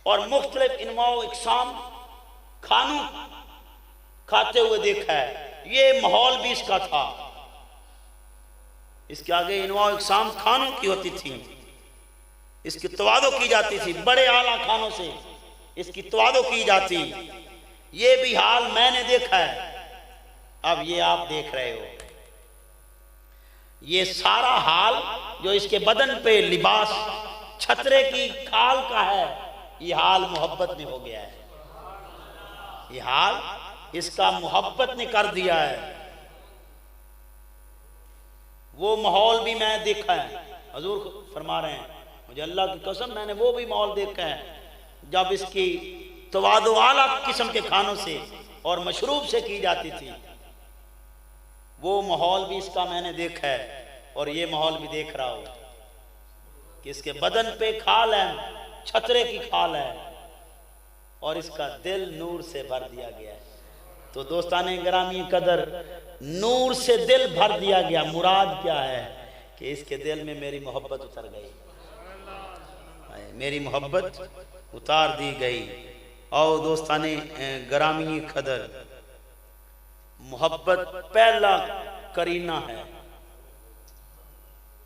और मुख्तलिफ इनवाओ इकसाम खानों खाते हुए देखा है। ये माहौल भी इसका था, इसके आगे इनवाओ इकसाम खानों की होती थी, इसकी तवादो की जाती थी, बड़े आला खानों से इसकी तवादो की जाती। ये भी हाल मैंने देखा है, अब ये आप देख रहे हो, ये सारा हाल जो इसके बदन पे लिबास छतरे की खाल का है, ये हाल मोहब्बत में हो गया है। ये हाल इसका मोहब्बत ने कर दिया है। वो माहौल भी मैं देखा है, हजूर फरमा रहे हैं, मुझे अल्लाह की कसम मैंने वो भी माहौल देखा है जब इसकी तवादो आला किस्म के खानों से और मशरूब से की जाती थी। वो माहौल भी इसका मैंने देखा है और ये माहौल भी देख रहा हूं कि इसके बदन पे खाल है, छतरे की खाल है और इसका दिल नूर से भर दिया गया है। तो दोस्ताने गिरामी कदर, नूर से दिल भर दिया गया, मुराद क्या है कि इसके दिल में मेरी मोहब्बत उतर गई, मेरी मोहब्बत उतार दी गई। और दोस्ताने गिरामी कदर, मोहब्बत पहला करीना है।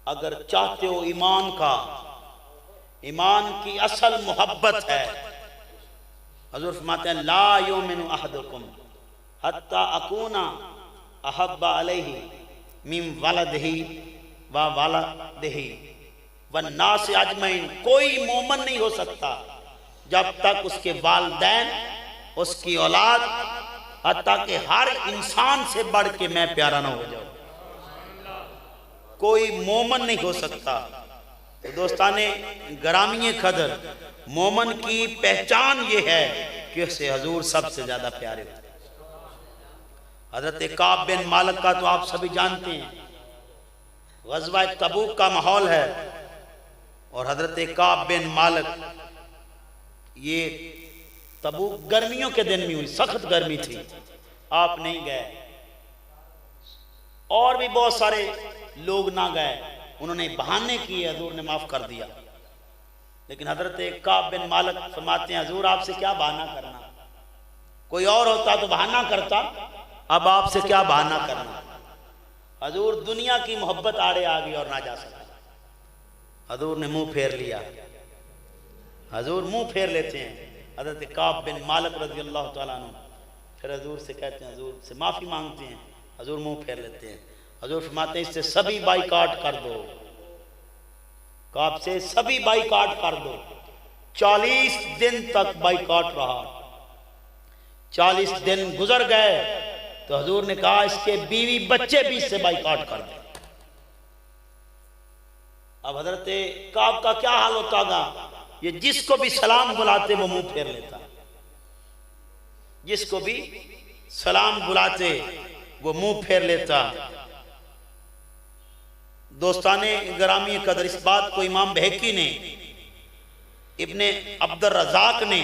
अगर चाहते हो ईमान का, ईमान की असल मोहब्बत है। हजूर फरमाते हैं ला युमिनु अहदुकुम हत्ता अकूना अहब्बा अलैहि मिन वलदिही व वलदिही वन्नास अजमईन। कोई मोमन नहीं हो सकता जब तक उसके वालिदैन, उसकी औलाद, हत्ता कि हर इंसान से बढ़ के मैं प्यारा ना हो जाऊं। कोई मोमन नहीं हो सकता। तो दोस्ताने गिरामी कदर, मोमन की पहचान ये है कि उससे हजूर सबसे ज्यादा प्यारे होते हैं। हजरत काब बिन मालिक का तो आप सभी जानते हैं, गज़वा तबूक का माहौल है और हजरत काब बिन मालिक, ये तबूक गर्मियों के दिन में हुई, सख्त गर्मी थी, आप नहीं गए और भी बहुत सारे लोग ना गए, उन्होंने बहाने किए, हजूर ने माफ कर दिया। लेकिन हजरत काब बिन मालिक फरमाते हैं हजूर आपसे क्या बहाना करना, कोई और होता तो बहाना करता, अब आपसे क्या बहाना करना। हजूर दुनिया की मोहब्बत आड़े आ गई और ना जा सका। हजूर ने मुंह फेर लिया, हजूर मुंह फेर लेते हैं। हजरत काब बिन मालिक रज़ी अल्लाह तआला अन्हु फिर हजूर से कहते हैं, हजूर से माफ़ी मांगते हैं, हजूर मुंह फेर लेते हैं। हजूर फरमाते हैं इससे सभी बाइकाट कर दो, काब से सभी बाइकाट कर दो। 40 दिन तक बाइकाट रहा। 40 दिन गुजर गए तो हजूर ने कहा इसके बीवी बच्चे भी इससे बाइकाट कर दे। अब हजरत काब का क्या हाल होता था, ये जिसको भी सलाम बुलाते वो मुंह फेर लेता, जिसको भी सलाम बुलाते वो मुंह फेर लेता। दोस्ताने गिरामी कदर, इस बात को इमाम बहकी ने, इब्ने अब्दुर रज़ाक ने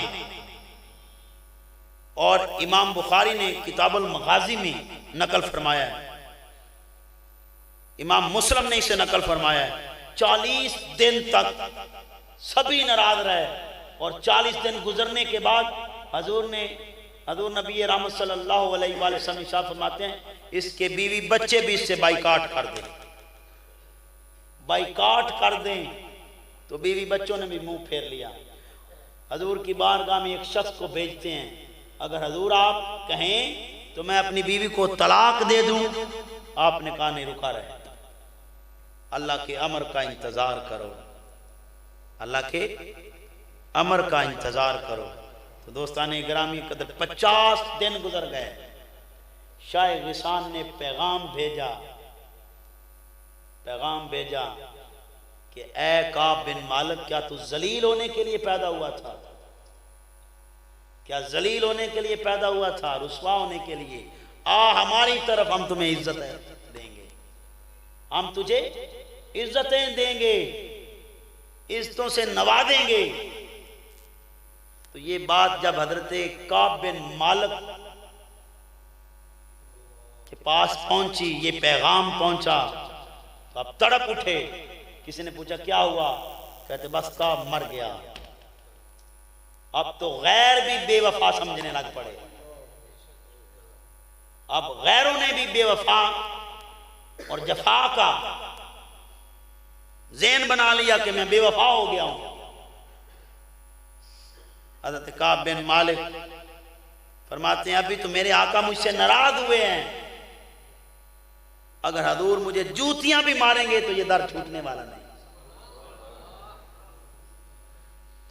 और इमाम बुखारी ने किताबुल मगाजी में नकल फरमाया है, इमाम मुस्लिम ने इसे नकल फरमाया है। 40 दिन तक सभी नाराज रहे और 40 दिन गुजरने के बाद हजूर नबी रहमत सल्लल्लाहु अलैहि वसल्लम इरशाद फरमाते हैं इसके बीवी बच्चे भी इससे बाइकाट कर दें, बाइकाट कर दें। तो बीवी बच्चों ने भी मुंह फेर लिया। हजूर की बारगाह में एक शख्स को भेजते हैं, अगर हजूर आप कहें तो मैं अपनी बीवी को तलाक दे दूं। आपने कहा नहीं, रुका रहे, अल्लाह के अमर का इंतजार करो, अल्लाह के अमर का इंतजार करो। तो दोस्ताने गिरामी कदर 50 दिन गुजर गए। शाह गिसान ने पैगाम भेजा कि ए काब बिन मालिक, क्या तू जलील होने के लिए पैदा हुआ था? क्या जलील होने के लिए पैदा हुआ था, रुसवा होने के लिए? आ हमारी तरफ, हम तुम्हें इज्जतें देंगे, हम तुझे इज्जतें देंगे, इज्जतों से नवाजेंगे। तो ये बात जब हजरत काब बिन मालिक के पास पहुंची, ये पैगाम पहुंचा, तो अब तड़प उठे। किसी ने पूछा क्या हुआ, कहते बस काब मर गया। अब तो गैर भी बेवफा समझने लग पड़े, अब गैरों ने भी बेवफा और जफा का ज़हन बना लिया कि मैं बेवफा हो गया हूं। हज़रत काब बिन मालिक फरमाते हैं अभी तो मेरे आका मुझसे नाराज हुए हैं, अगर हजूर मुझे जूतियां भी मारेंगे तो ये दर छूटने वाला नहीं।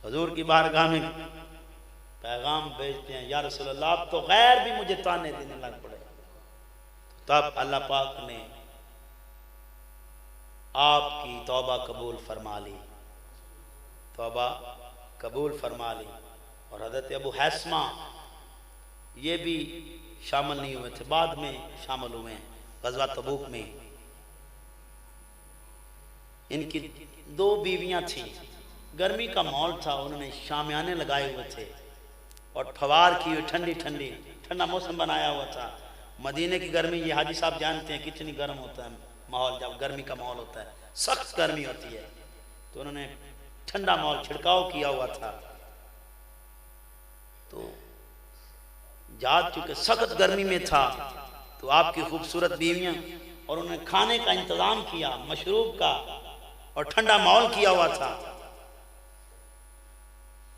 हजूर की बारगाह में पैगाम भेजते हैं, या रसूल अल्लाह आप तो गैर भी मुझे ताने देने लग पड़े। तब अल्लाह पाक ने आपकी तौबा कबूल फरमा ली, तौबा कबूल फरमा ली। और हज़रत अबू हैसमा ये भी शामिल नहीं हुए थे, बाद में शामिल हुए हैं ग़ज़वा तबूक में। इनकी 2 बीवियां थीं, गर्मी का माहौल था, उन्होंने शामियाने लगाए हुए थे और फवार की हुई ठंडी ठंडी ठंडा मौसम बनाया हुआ था। मदीने की गर्मी ये हाजी साहब जानते हैं कितनी गर्म होता है माहौल, जब गर्मी का माहौल होता है सख्त गर्मी होती है, तो उन्होंने ठंडा माहौल छिड़काव किया हुआ था। तो जात चूंकि सख्त गर्मी में था तो आपकी खूबसूरत बीवियां, और उन्होंने खाने का इंतजाम किया, मशरूब का, और ठंडा माहौल किया हुआ था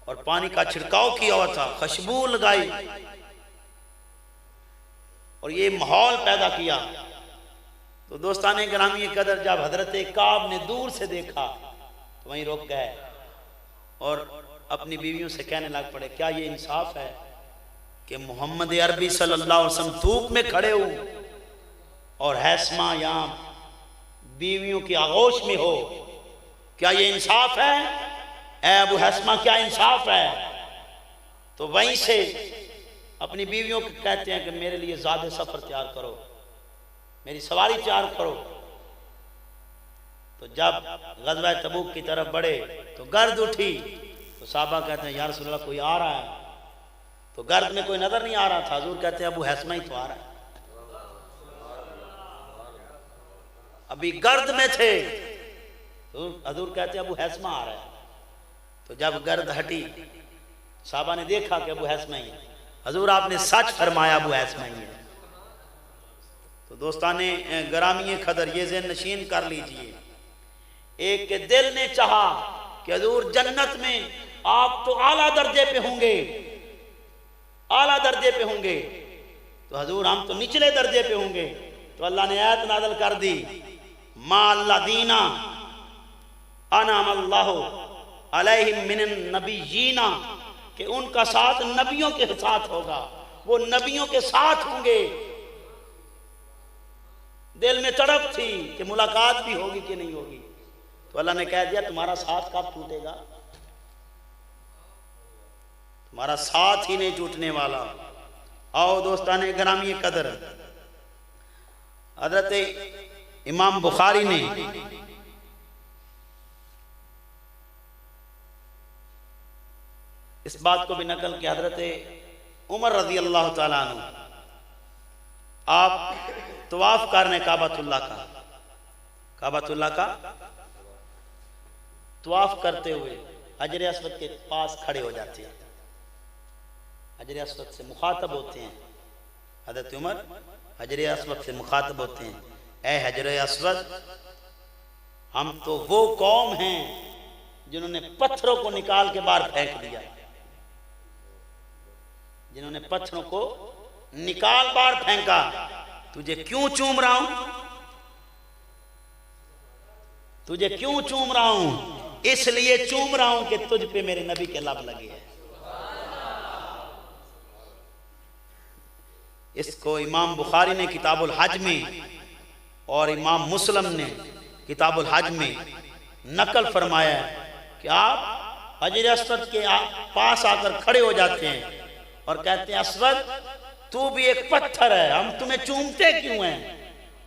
और पानी का छिड़काव किया हुआ था, खुशबू लगाई और ये माहौल पैदा किया। तो दोस्ताने ग्रामी कदर जब हजरत काब ने दूर से देखा तो वहीं रुक गए और अपनी बीवियों से कहने लग पड़े, क्या ये इंसाफ है कि मोहम्मद अरबी सल्लल्लाहु अलैहि वसल्लम धूप में खड़े हो और हैसमा यहाँ बीवियों की आगोश में हो? क्या ये इंसाफ है? ए अबू हैसमा, क्या इंसाफ है? तो वहीं से अपनी बीवियों को कहते हैं कि मेरे लिए ज़्यादा सफ़र तैयार करो, मेरी सवारी तैयार करो। तो जब ग़ज़वा तबूक की तरफ बढ़े तो गर्द उठी, तो साहबा कहते हैं या रसूल अल्लाह कोई आ रहा है, तो गर्द में कोई नजर नहीं आ रहा था। हजूर कहते हैं अबू हैसमा ही तो आ रहा है। अभी गर्द में थे तो हजूर कहते हैं अबू हैसमा आ रहा है। तो जब गर्द हटी साहबा ने देखा कि अबू हैसमा ही है। हजूर आपने सच फरमाया, अबू हैसमा ही है। तो दोस्ताने ग्रामी खदर ये ज़हन नशीन कर लीजिए, एक के दिल ने चाहा कि हजूर जन्नत में आप तो आला दर्जे पे होंगे, आला दर्जे पे होंगे, तो हजूर हम तो निचले दर्जे पे होंगे। तो अल्लाह ने आयत नाज़िल कर दी, मा अल्लादीना अनअम अल्लाहु अलैहिम मिनन नबिय्यीना, कि उनका साथ नबियों के साथ होगा, वो नबियों के साथ होंगे। दिल में तड़प थी कि मुलाकात भी होगी कि नहीं होगी, तो अल्लाह ने कह दिया तुम्हारा साथ कब टूटेगा, तुम्हारा साथ ही नहीं टूटने वाला। आओ दोस्ताने ग्रामी कदर, हज़रत इमाम बुखारी ने इस बात को भी नकल किया, हज़रत उमर रज़ी अल्लाह ताला अन्हु आप तवाफ करने काबतुल्लाह का तवाफ करते हुए हजर अस्वद के पास खड़े हो जाते हैं, हजर अस्वद से मुखातब होते हैं। हज़रत उमर हजर अस्वद से मुखातब होते हैं, ए हजर अस्वद, हम तो वो कौम हैं जिन्होंने पत्थरों को निकाल के बाहर फेंक दिया, जिन्होंने पत्थरों को निकाल बाहर फेंका। तुझे क्यों चूम रहा हूं, तुझे क्यों चूम रहा हूं? इसलिए चूम रहा हूं कि तुझ पे मेरे नबी के लब लगे हैं। इसको इमाम बुखारी ने किताबुल हज में और इमाम मुस्लिम ने किताबुल हज में नकल फरमाया कि आप हजर अस्वद के पास आकर खड़े हो जाते हैं और कहते हैं अस्वद तू भी एक पत्थर है, हम तुम्हें चूमते क्यों हैं?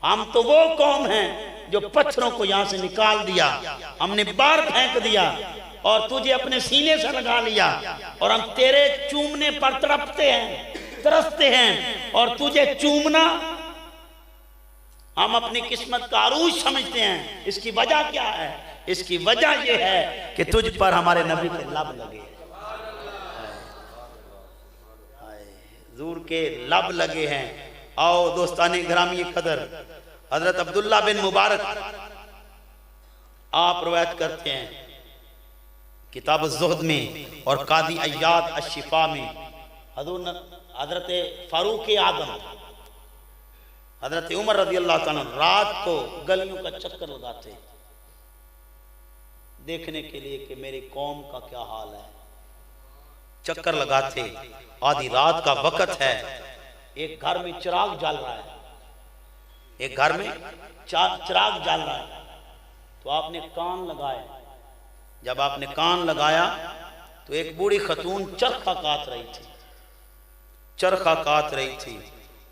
हम तो वो कौम हैं जो पत्थरों को यहां से निकाल दिया, हमने बाहर फेंक दिया और तुझे अपने सीने से लगा लिया, और हम तेरे चूमने पर तड़पते हैं, तरसते हैं, और तुझे चूमना हम अपनी किस्मत का अरूज समझते हैं। इसकी वजह क्या है? इसकी वजह यह है कि तुझ पर हमारे नबी के लब लगे, हुजूर के लब लगे हैं। आओ दोस्ताने ग्रामी कदर, हजरत अब्दुल्ला बिन मुबारक आप रवायत करते हैं किताब ज़ुहद में और कादी अय्याद अश-शिफा में, हजरत फारूक आदम हजरत उमर रज़ी अल्लाह ताला रात को गलियों का चक्कर लगाते देखने के लिए कि मेरी कौम का क्या हाल है। चक्कर लगाते, आधी रात का वक्त है, एक घर में चिराग जल रहा है, एक घर में चिराग जल रहा है। तो आपने कान लगाए, जब आपने कान लगाया तो एक बूढ़ी खतून चरखा काट रही थी, चरखा काट रही थी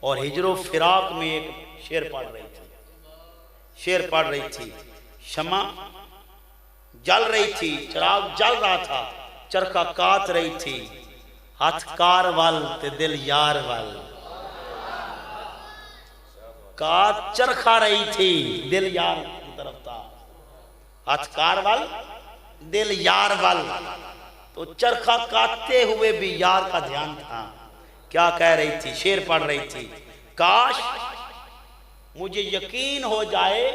और हिजरो फिराक में एक शेर पढ़ रही थी, शेर पढ़ रही थी। शमा जल रही थी, चिराग जल रहा था, चरखा काट रही थी। हथकार वाल ते दिल यार वाल, काट चरखा रही थी, दिल यार की तरफ था। हथकार वाल दिल यार वाल, तो चरखा काटते हुए भी यार का ध्यान था। क्या कह रही थी? शेर पढ़ रही थी, काश मुझे यकीन हो जाए,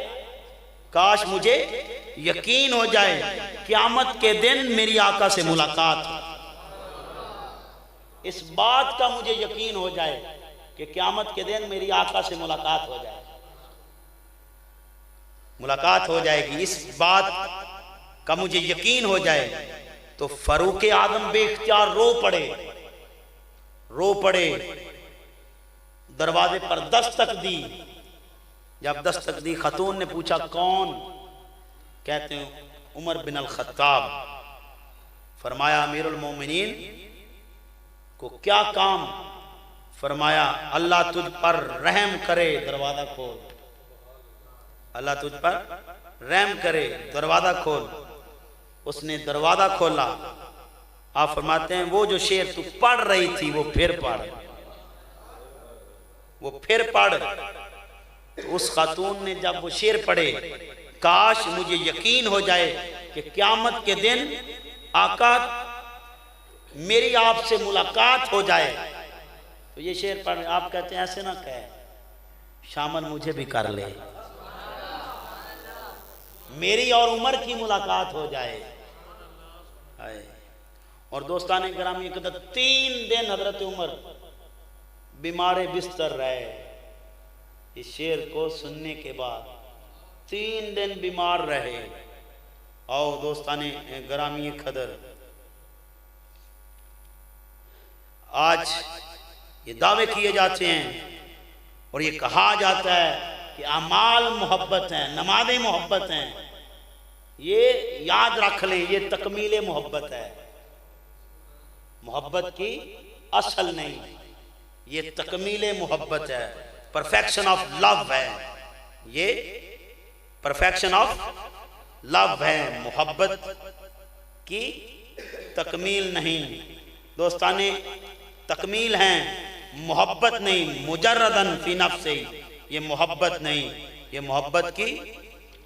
काश मुझे यकीन हो जाए क़यामत के दिन मेरी आका से मुलाकात हो। इस बात का मुझे यकीन हो जाए कि क़यामत के दिन मेरी आका से मुलाकात हो जाए, मुलाकात हो जाएगी, इस बात का मुझे यकीन हो जाए। तो फरूक आदम बेख्तियार रो पड़े, रो पड़े। दरवाजे पर दस्तक दी, जब दस्तक दी खतून ने पूछा कौन? कहते हैं उमर बिन अल खत्ताब। फरमाया अमीरुल मोमिनीन को क्या काम? फरमाया अल्लाह तुझ पर रहम करे, दरवाजा खोल, अल्लाह तुझ पर रहम करे, दरवाजा खोल। उसने दरवाजा खोला। आप फरमाते हैं वो जो शेर तू पढ़ रही थी वो फिर पढ़, वो फिर पढ़। तो उस खातून ने जब वो शेर पढ़े, काश मुझे यकीन हो जाए कि क़यामत के दिन आका मेरी आपसे मुलाकात हो जाए, तो ये शेर पढ़। आप कहते हैं ऐसे ना कहे, शामिल मुझे भी कर ले, मेरी और उमर की मुलाकात हो जाए। और दोस्ताने गिरामी कदर 3 दिन हजरत उमर बीमारे बिस्तर रहे। इस शेर को सुनने के बाद 3 दिन बीमार रहे। और दोस्ताने गिरामी कदर आज ये दावे किए जाते हैं और ये कहा जाता है कि अमाल मोहब्बत हैं, नमाज़ें मोहब्बत हैं। ये याद रख ले, ये तकमीले मोहब्बत है, मोहब्बत की असल नहीं, ये तकमीले मोहब्बत है, परफेक्शन ऑफ लव है, ये परफेक्शन ऑफ लव है, मोहब्बत की तकमील नहीं। दोस्ताने तकमील हैं, मोहब्बत नहीं, मुजर्रदन फी नफ्स, ये मोहब्बत नहीं, ये मोहब्बत की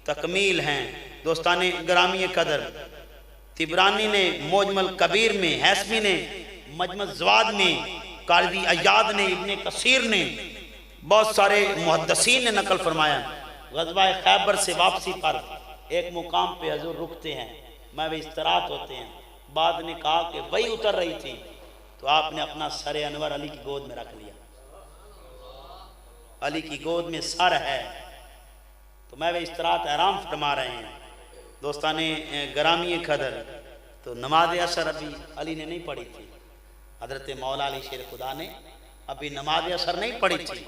तकमील हैं। दोस्ताने ग्रामी कदर तिबरानी ने मोजमल कबीर में, हैसमी ने मजमत ज़वाद में, काज़ी अय्याद ने, इब्ने कसीर ने, बहुत सारे मुहद्दिसीन ने नकल फरमाया। ग़ज़वा खैबर से वापसी पर एक मुकाम पे हजूर रुकते हैं, मैं वे इस्तराहत होते हैं। बाद ने कहा कि वही उतर रही थी तो आपने अपना सर अनवर अली की गोद में रख लिया। अली की गोद में सर है तो मैं वे इस्तराहत आराम फरमा रहे हैं। दोस्ताने ग्रामी कदर तो नमाज असर अभी अली ने नहीं पढ़ी थी, हजरत मौला अली शेर खुदा ने अभी नमाज असर नहीं पढ़ी थी।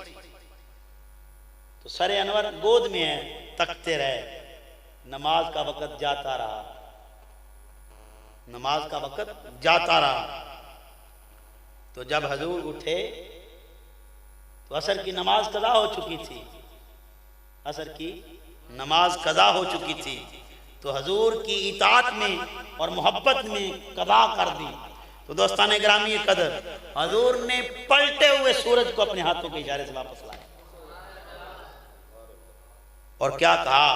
तो सर अनवर गोद में है, तकते रहे। नमाज का वक़्त जाता रहा, नमाज का वक़्त जाता रहा। तो जब हजूर उठे तो असर की नमाज कदा हो चुकी थी, असर की नमाज कदा हो चुकी थी। तो हजूर की इताअत में और मोहब्बत में कदा कर दी। तो दोस्ताने ग्रामी कदर हजूर ने पलटे हुए सूरज को अपने हाथों के इशारे से वापस लाया और क्या कहा?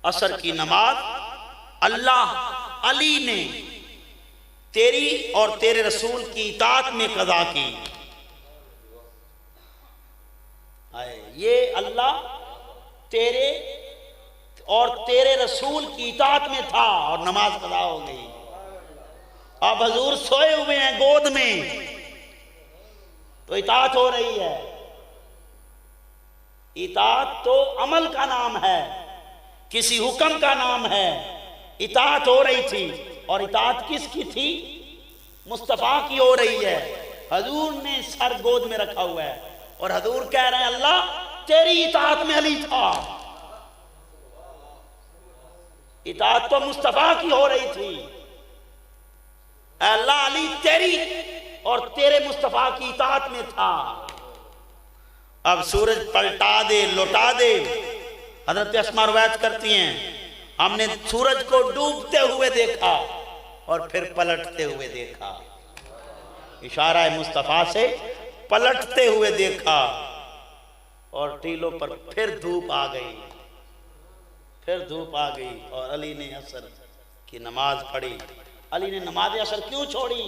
असर की नमाज अल्लाह अली ने तेरी और तेरे रसूल की इताअत में कदा की। ये अल्लाह तेरे और तेरे रसूल की इताअत में था और नमाज कदा हो गई। अब हजूर सोए हुए हैं गोद में तो इताअत हो रही है, इताअत तो अमल का नाम है, किसी हुक्म का नाम है। इताअत हो रही थी, और इताअत किसकी थी? मुस्तफ़ा की हो रही है। हजूर ने सर गोद में रखा हुआ है और हजूर कह रहे हैं अल्लाह तेरी इताअत में अली था। इताअत तो मुस्तफ़ा की हो रही थी। अल्लाह अली तेरी और तेरे मुस्तफ़ा की इताअत में था। अब सूरज पलटा दे लौटा दे। हजरत अस्मा रवायत करती हैं हमने सूरज को डूबते हुए देखा और फिर पलटते हुए देखा। इशारा है मुस्तफ़ा से, पलटते हुए देखा और टीलों पर फिर धूप आ गई, फिर धूप आ गई और अली ने असर की नमाज पढ़ी। अली ने नमाज असर क्यों छोड़ी?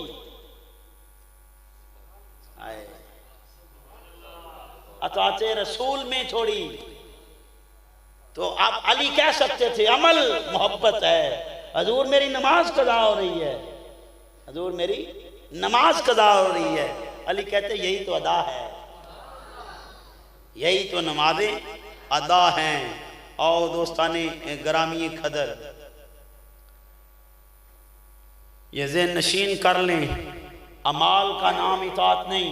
अताते रसूल में छोड़ी। तो आप अली कह सकते थे अमल मोहब्बत है, हजूर मेरी नमाज कदा हो रही है, हजूर मेरी नमाज कदा हो रही है। अली कहते यही तो अदा है, यही तो नमाजें अदा हैं। और दोस्ताने ग्रामी खदर ये ज़हन नशीन कर लें, अमाल का नाम इताअत नहीं।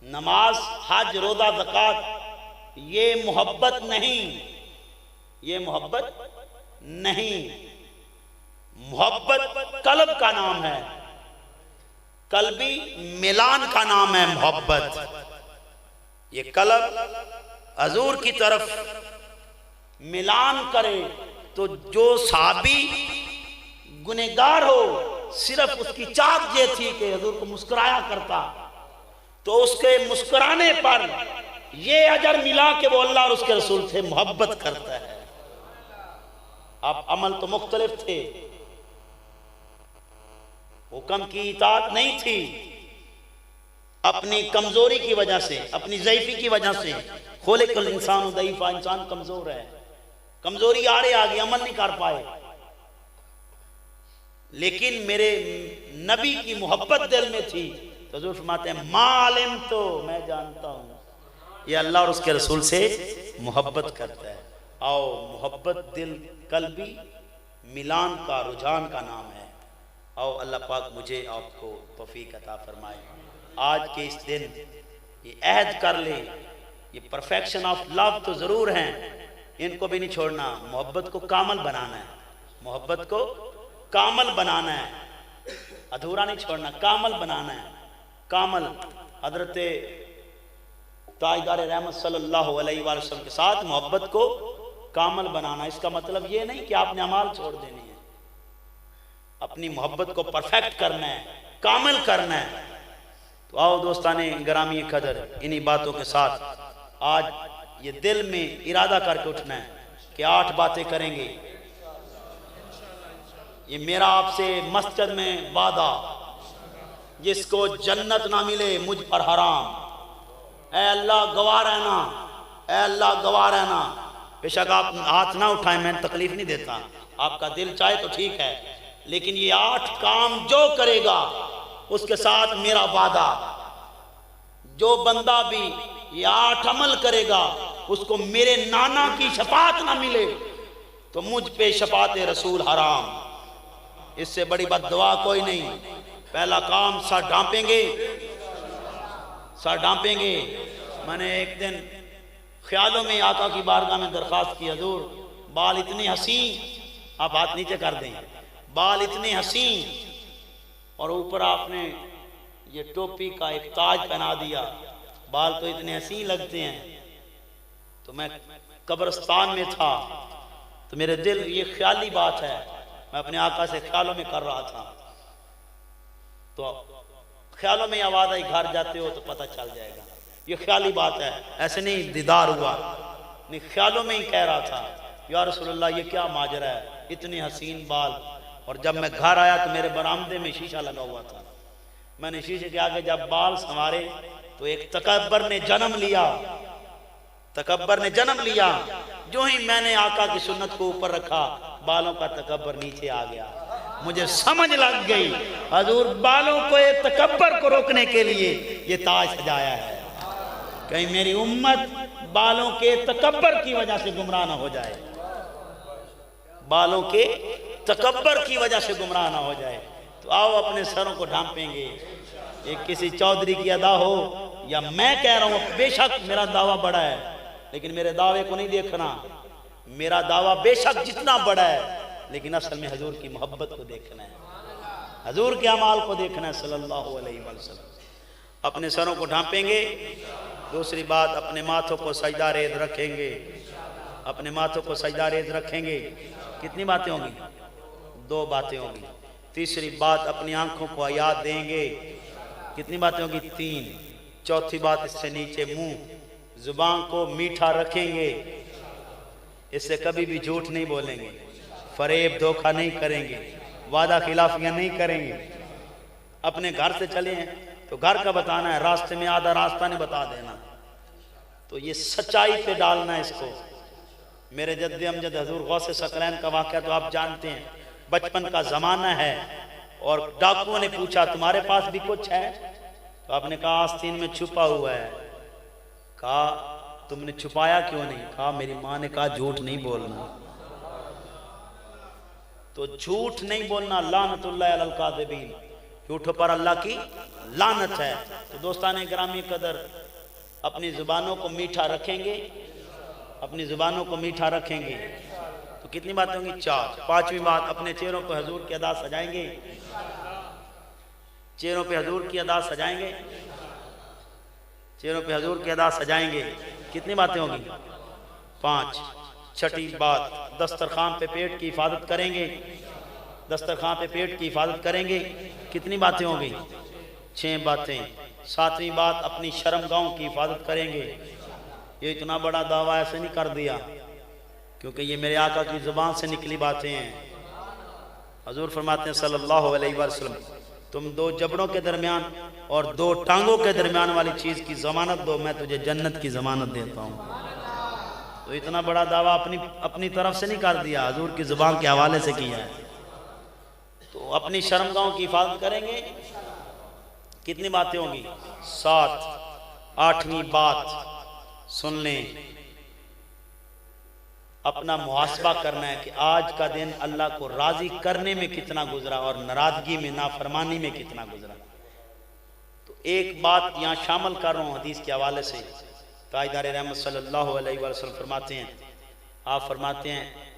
नमाज, हज, रोज़ा, ज़कात ये मोहब्बत नहीं, ये मोहब्बत नहीं। मोहब्बत कल्ब का नाम है, कल्बी मिलान का नाम है मोहब्बत। ये कल्ब हजूर की तरफ मिलान करे तो जो साबी गुनहगार हो सिर्फ उसकी चाहत ये थी कि हजूर को मुस्कुराया करता, तो उसके मुस्कुराने पर ये अजर मिला कि वो अल्लाह और उसके रसूल से मोहब्बत करता है। अब अमल तो मुख्तलिफ थे, हुक्म की इताअत नहीं थी। अपनी कमजोरी की वजह से, अपनी ज़ईफ़ी की वजह से, खुलिक़ल इंसान ज़ईफ़ा, इंसान कमजोर है, कमजोरी आड़े आ गई, अमल नहीं कर पाए। लेकिन मेरे नबी की मोहब्बत दिल में थी तो हुज़ूर फरमाते हैं मालिम तो मैं जानता हूँ ये अल्लाह और उसके रसूल से मोहब्बत करता है। आओ मोहब्बत दिल कल्बी मिलान का, रुझान का नाम है। आओ अल्लाह पाक मुझे आपको तौफीक अता फरमाए। आज के इस दिन ये अहद कर ले, ये परफेक्शन ऑफ लव तो ज़रूर हैं, इनको भी नहीं छोड़ना। मोहब्बत को कामल बनाना है, मोहब्बत को कामल बनाना है, अधूरा नहीं छोड़ना, कामल बनाना है। कामल हजरत ताजदार रहमत सल्लल्लाहु अलैहि वसल्लम के साथ मोहब्बत को कामल बनाना। इसका मतलब ये नहीं कि आपने अमाल छोड़ देनी है, अपनी मोहब्बत को परफेक्ट करना है, कामल करना है। तो आओ दोस्ताने ग्रामी कदर, इन्हीं बातों के साथ आज ये दिल में इरादा करके उठना है कि 8 बातें करेंगे। ये मेरा आपसे मस्जिद में वादा, जिसको जन्नत ना मिले मुझ पर हराम। ऐ अल्लाह गवाह रहना, ऐ अल्लाह गवाह रहना। बेशक आप हाथ ना उठाएं, मैं तकलीफ नहीं देता, आपका दिल चाहे तो ठीक है, लेकिन ये 8 काम जो करेगा उसके साथ मेरा वादा, जो बंदा भी ये 8 अमल करेगा उसको मेरे नाना की शफात ना मिले तो मुझ पे शफात रसूल हराम। इससे बड़ी बद्दुआ कोई नहीं। पहला काम सर ढांपेंगे, सर ढांपेंगे। मैंने एक दिन ख्यालों में आका की बारगाह में दरख्वास्त की, हजूर बाल इतने हसीन, आप हाथ नीचे कर दें, बाल इतने हसीन और ऊपर आपने ये टोपी का एक ताज पहना दिया, बाल तो इतने हसीन लगते हैं। तो मैं कब्रिस्तान में था तो मेरे दिल, ये ख्याली बात है, मैं अपने आका से ख्यालों में कर रहा था, तो ख्यालों में आवाज़ आई घर जाते हो तो पता चल जाएगा। ये ख्याली बात है, ऐसे नहीं दीदार हुआ, नहीं ख्यालों में ही कह रहा था या रसूलल्लाह ये क्या माजरा है, इतने हसीन बाल। और जब मैं घर आया तो मेरे बरामदे में शीशा लगा हुआ था, मैंने शीशे के आगे जब बाल संवारे तो एक तकब्बर ने जन्म लिया, तकब्बर ने जन्म लिया। जो ही मैंने आका की सुन्नत को ऊपर रखा बालों का तकब्बर नीचे आ गया। मुझे समझ लग गई हजूर बालों को, तकब्बर को रोकने के लिए ये ताज सजाया है। कहीं मेरी उम्मत बालों के तकब्बर की वजह से गुमराह ना हो जाए, बालों के तकब्बर की वजह से गुमराह ना हो जाए। तो आओ अपने सरों को ढांपेंगे। ये किसी चौधरी की अदा हो या मैं कह रहा हूं, बेशक मेरा दावा बड़ा है, लेकिन मेरे दावे को नहीं देखना। मेरा दावा बेशक जितना बड़ा है, लेकिन असल में हजूर की मोहब्बत को देखना है, हजूर के अमाल को देखना है सल्लल्लाहु अलैहि वसल्लम। अपने सरों को ढांपेंगे। दूसरी बात, अपने माथों को सजदा रेज़ रखेंगे, अपने माथों को सजदा रेज़ रखेंगे। कितनी बातें होंगी? 2 बातें होंगी। तीसरी बात, अपनी आंखों को हया देंगे। कितनी बातें होंगी? 3। चौथी बात, इससे नीचे मुंह जुबान को मीठा रखेंगे, इससे कभी भी झूठ नहीं बोलेंगे, फरेब धोखा नहीं करेंगे, वादा खिलाफियां नहीं करेंगे। अपने घर से चले हैं तो घर का बताना है, रास्ते में आधा रास्ता नहीं बता देना। तो ये सच्चाई पे डालना है इसको। मेरे जद्द अमजद हजूर गौसे सकलैन का वाक़या तो आप जानते हैं। बचपन का ज़माना है और डाकुओं ने पूछा तुम्हारे पास भी कुछ है? तो आपने कहा आस्तीन में छुपा हुआ है। कहा तुमने छुपाया क्यों नहीं? कहा मेरी माँ ने कहा झूठ नहीं बोलना। तो झूठ नहीं बोलना, लानतुल्लाह अलल काज़िबीन, झूठों पर अल्लाह की लानत है। तो दोस्तान गिरामी कदर, अपनी जुबानों को मीठा रखेंगे, अपनी जुबानों को मीठा रखेंगे। तो कितनी बातें होंगी? 4। 5वीं बात, अपने चेहरों को हजूर की अदा सजाएंगे, चेहरों पे हजूर की अदा सजाएंगे, चेहरों पे हजूर की अदा सजाएंगे। कितनी बातें होंगी? 5। छठी बात, दस्तरखान पे पेट की हिफाजत करेंगे, दस्तरखान पे पेट की हिफाजत करेंगे। कितनी बातें होंगी? 6 बातें। 7वीं बात, अपनी शर्मगाहों की हिफाजत करेंगे। ये इतना बड़ा दावा ऐसे नहीं कर दिया, क्योंकि ये मेरे आका की ज़ुबान से निकली बातें हैं। हजूर फरमाते हैं सल्लल्लाहु अलैहि वसल्लम, तुम 2 जबड़ों के दरमियान और 2 टांगों के दरमियान वाली चीज़ की ज़मानत दो, मैं तुझे जन्नत की ज़मानत देता हूँ। तो इतना बड़ा दावा अपनी तरफ से नहीं कर दिया, हजूर की ज़ुबान के हवाले से किया है। तो अपनी शर्मगाहों की हिफाजत करेंगे। कितनी बातें होंगी? 7। 8वीं बात सुन लें, अपना मुहासबा करना है कि आज का दिन अल्लाह को राजी करने में कितना गुजरा और नाराजगी में, नाफरमानी में कितना गुजरा। तो एक बात यहाँ शामिल कर रहा हूँ हदीस के हवाले से। ताजदार रहमत सल्लल्लाहु अलैहि वसल्लम फरमाते हैं, आप फरमाते हैं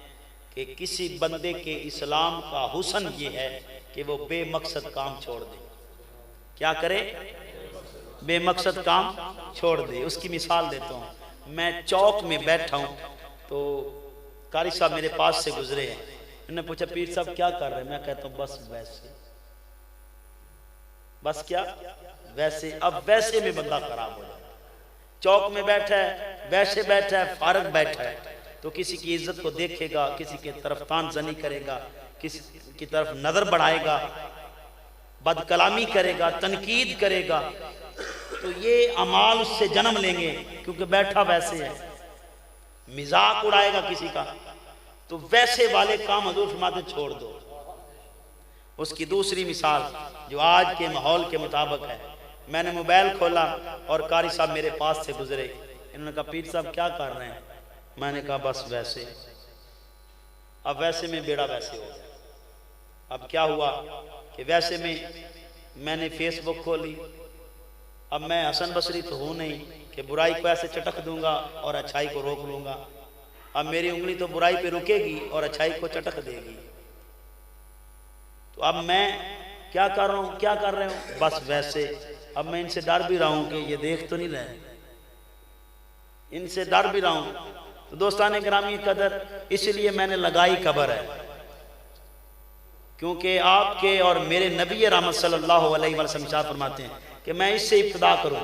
कि किसी बंदे के इस्लाम का हुस्न ये है कि वो बेमकसद काम छोड़ दे। क्या करे? बेमकसद काम छोड़ दे। उसकी मिसाल देता हूँ। मैं चौक में बैठा हूँ तो कारी साहब मेरे पास से गुजरे हैं, उन्होंने पूछा पीर साहब क्या कर रहे हैं? मैं कहता हूँ बस वैसे। बस क्या? वैसे। अब वैसे में बंदा खराब हो जाए। चौक में बैठा है, वैसे बैठा है, फारग बैठा है, तो किसी की इज्जत को देखेगा, किसी की तरफ तानजनी करेगा, किसी की तरफ नजर बढ़ाएगा, बदकलामी करेगा, तनकीद करेगा, तो ये अमाल उससे जन्म लेंगे, क्योंकि बैठा वैसे है। मिजाक उड़ाएगा किसी का, तो वैसे वाले काम हजूर फरमाते छोड़ दो। उसकी दूसरी मिसाल जो आज के माहौल के मुताबिक है, मैंने मोबाइल खोला और कारी साहब मेरे पास से गुजरे, इन्होंने कहा पीर साहब क्या कर रहे हैं? मैंने कहा बस वैसे। अब वैसे में बेड़ा वैसे हो गया। अब क्या हुआ कि वैसे में मैंने फेसबुक खोली। अब मैं हसन बसरी तो हूँ नहीं कि बुराई को ऐसे चटक दूंगा और अच्छाई को रोक लूंगा। अब मेरी उंगली तो बुराई पे रुकेगी और अच्छाई को चटक देगी। तो अब मैं क्या कर रहा हूँ? क्या कर रहे हूँ? बस वैसे। अब मैं इनसे डर भी रहा हूँ कि ये देख तो नहीं रहे, इनसे डर भी रहा हूँ। तो दोस्तान गिरामी कदर, इसलिए मैंने लगाई कबर है, क्योंकि आपके और मेरे नबी रहमत सल्लल्लाहु अलैहि वसल्लम फरमाते हैं कि मैं इससे इब्तिदा करूं।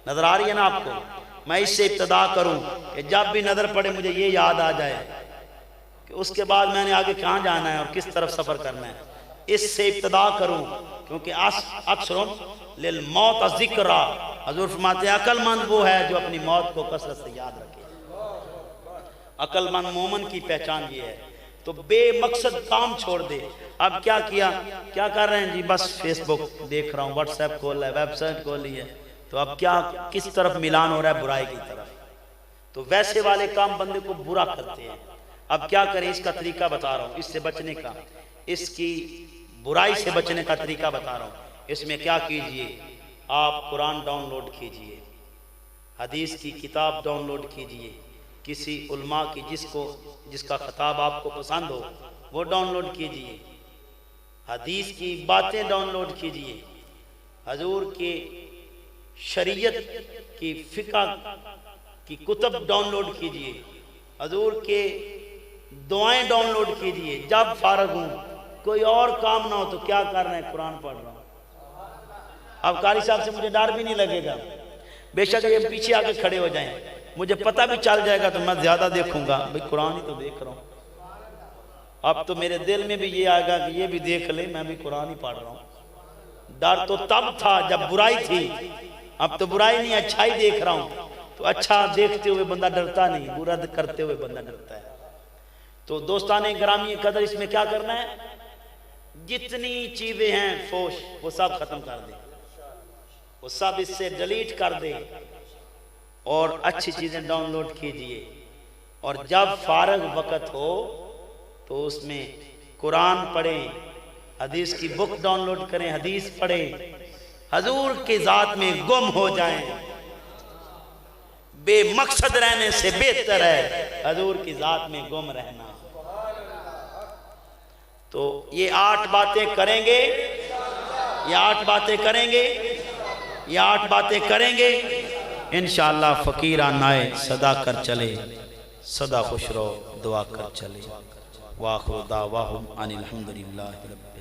नजर आ रही है ना आपको? मैं इससे इब्तिदा करूं कि जब भी नजर पड़े मुझे ये याद आ जाए कि उसके बाद मैंने आगे कहाँ जाना है और किस तरफ सफर करना है। इससे इब्तिदा करूं, क्योंकि अक्सर लिल मौत जिक्रा, हजूर फरमाते हैं अक्लमंद वो है जो अपनी मौत को कसरत से याद रखे। अक्लमंद मोमन की पहचान ये है। तो बेमकसद काम छोड़ दे। अब क्या किया? क्या कर रहे हैं जी? बस फेसबुक देख रहा हूँ, व्हाट्सएप खोला है, वेबसाइट खोली है, तो अब क्या, किस तरफ मिलान हो रहा है? बुराई की तरफ। तो वैसे वाले काम बंदे को बुरा करते हैं। अब क्या करें? इसका तरीका बता रहा हूँ, इससे बचने का, इसकी बुराई से बचने का तरीका बता रहा हूँ। इसमें क्या कीजिए, आप कुरान डाउनलोड कीजिए, हदीस की किताब डाउनलोड कीजिए, किसी उल्मा की जिसका खताब आपको पसंद हो वो डाउनलोड कीजिए, हदीस की बातें डाउनलोड कीजिए, हजूर के शरीयत की फ़िक़्ह की कुतब डाउनलोड कीजिए, हजूर के दुआएं डाउनलोड कीजिए। जब फारग हूँ, कोई और काम ना हो तो क्या कर रहे हैं? कुरान पढ़ रहा हूँ। अब कारी साहब से मुझे डर भी नहीं लगेगा, बेशक ये पीछे आके खड़े हो जाएं, मुझे पता भी चल जाएगा तो मैं ज्यादा देखूंगा, भाई कुरान ही तो देख रहा हूँ। अब तो मेरे दिल में भी ये आएगा कि ये भी देख ले, मैं भी कुरान ही पढ़ रहा हूँ। डर तो तब था जब बुराई थी, अब तो बुराई नहीं, अच्छा ही देख रहा हूँ। तो अच्छा देखते हुए बंदा डरता नहीं, बुरा करते हुए बंदा डरता है। तो दोस्ताने ग्रामी कदर, इसमें क्या करना है? जितनी चीजें हैं फोश, वो सब खत्म कर दे, वो सब इससे डिलीट कर दे और अच्छी चीजें डाउनलोड कीजिए। और जब फारग वक़्त हो तो उसमें कुरान पढ़ें, हदीस की बुक डाउनलोड करें, हदीस पढ़ें, हजूर के ज़ात में गुम हो जाएं। बेमकसद रहने से बेहतर है हजूर की ज़ात में गुम रहना। तो ये 8 बातें करेंगे, ये 8 बातें करेंगे, ये 8 बातें करेंगे, इंशाअल्लाह फ़कीरा नाए सदा कर चले, सदा खुश रहो, दुआ कर चले। वाखिरु दावाहुम अनिल हम्दुलिल्लाहि रब्बिल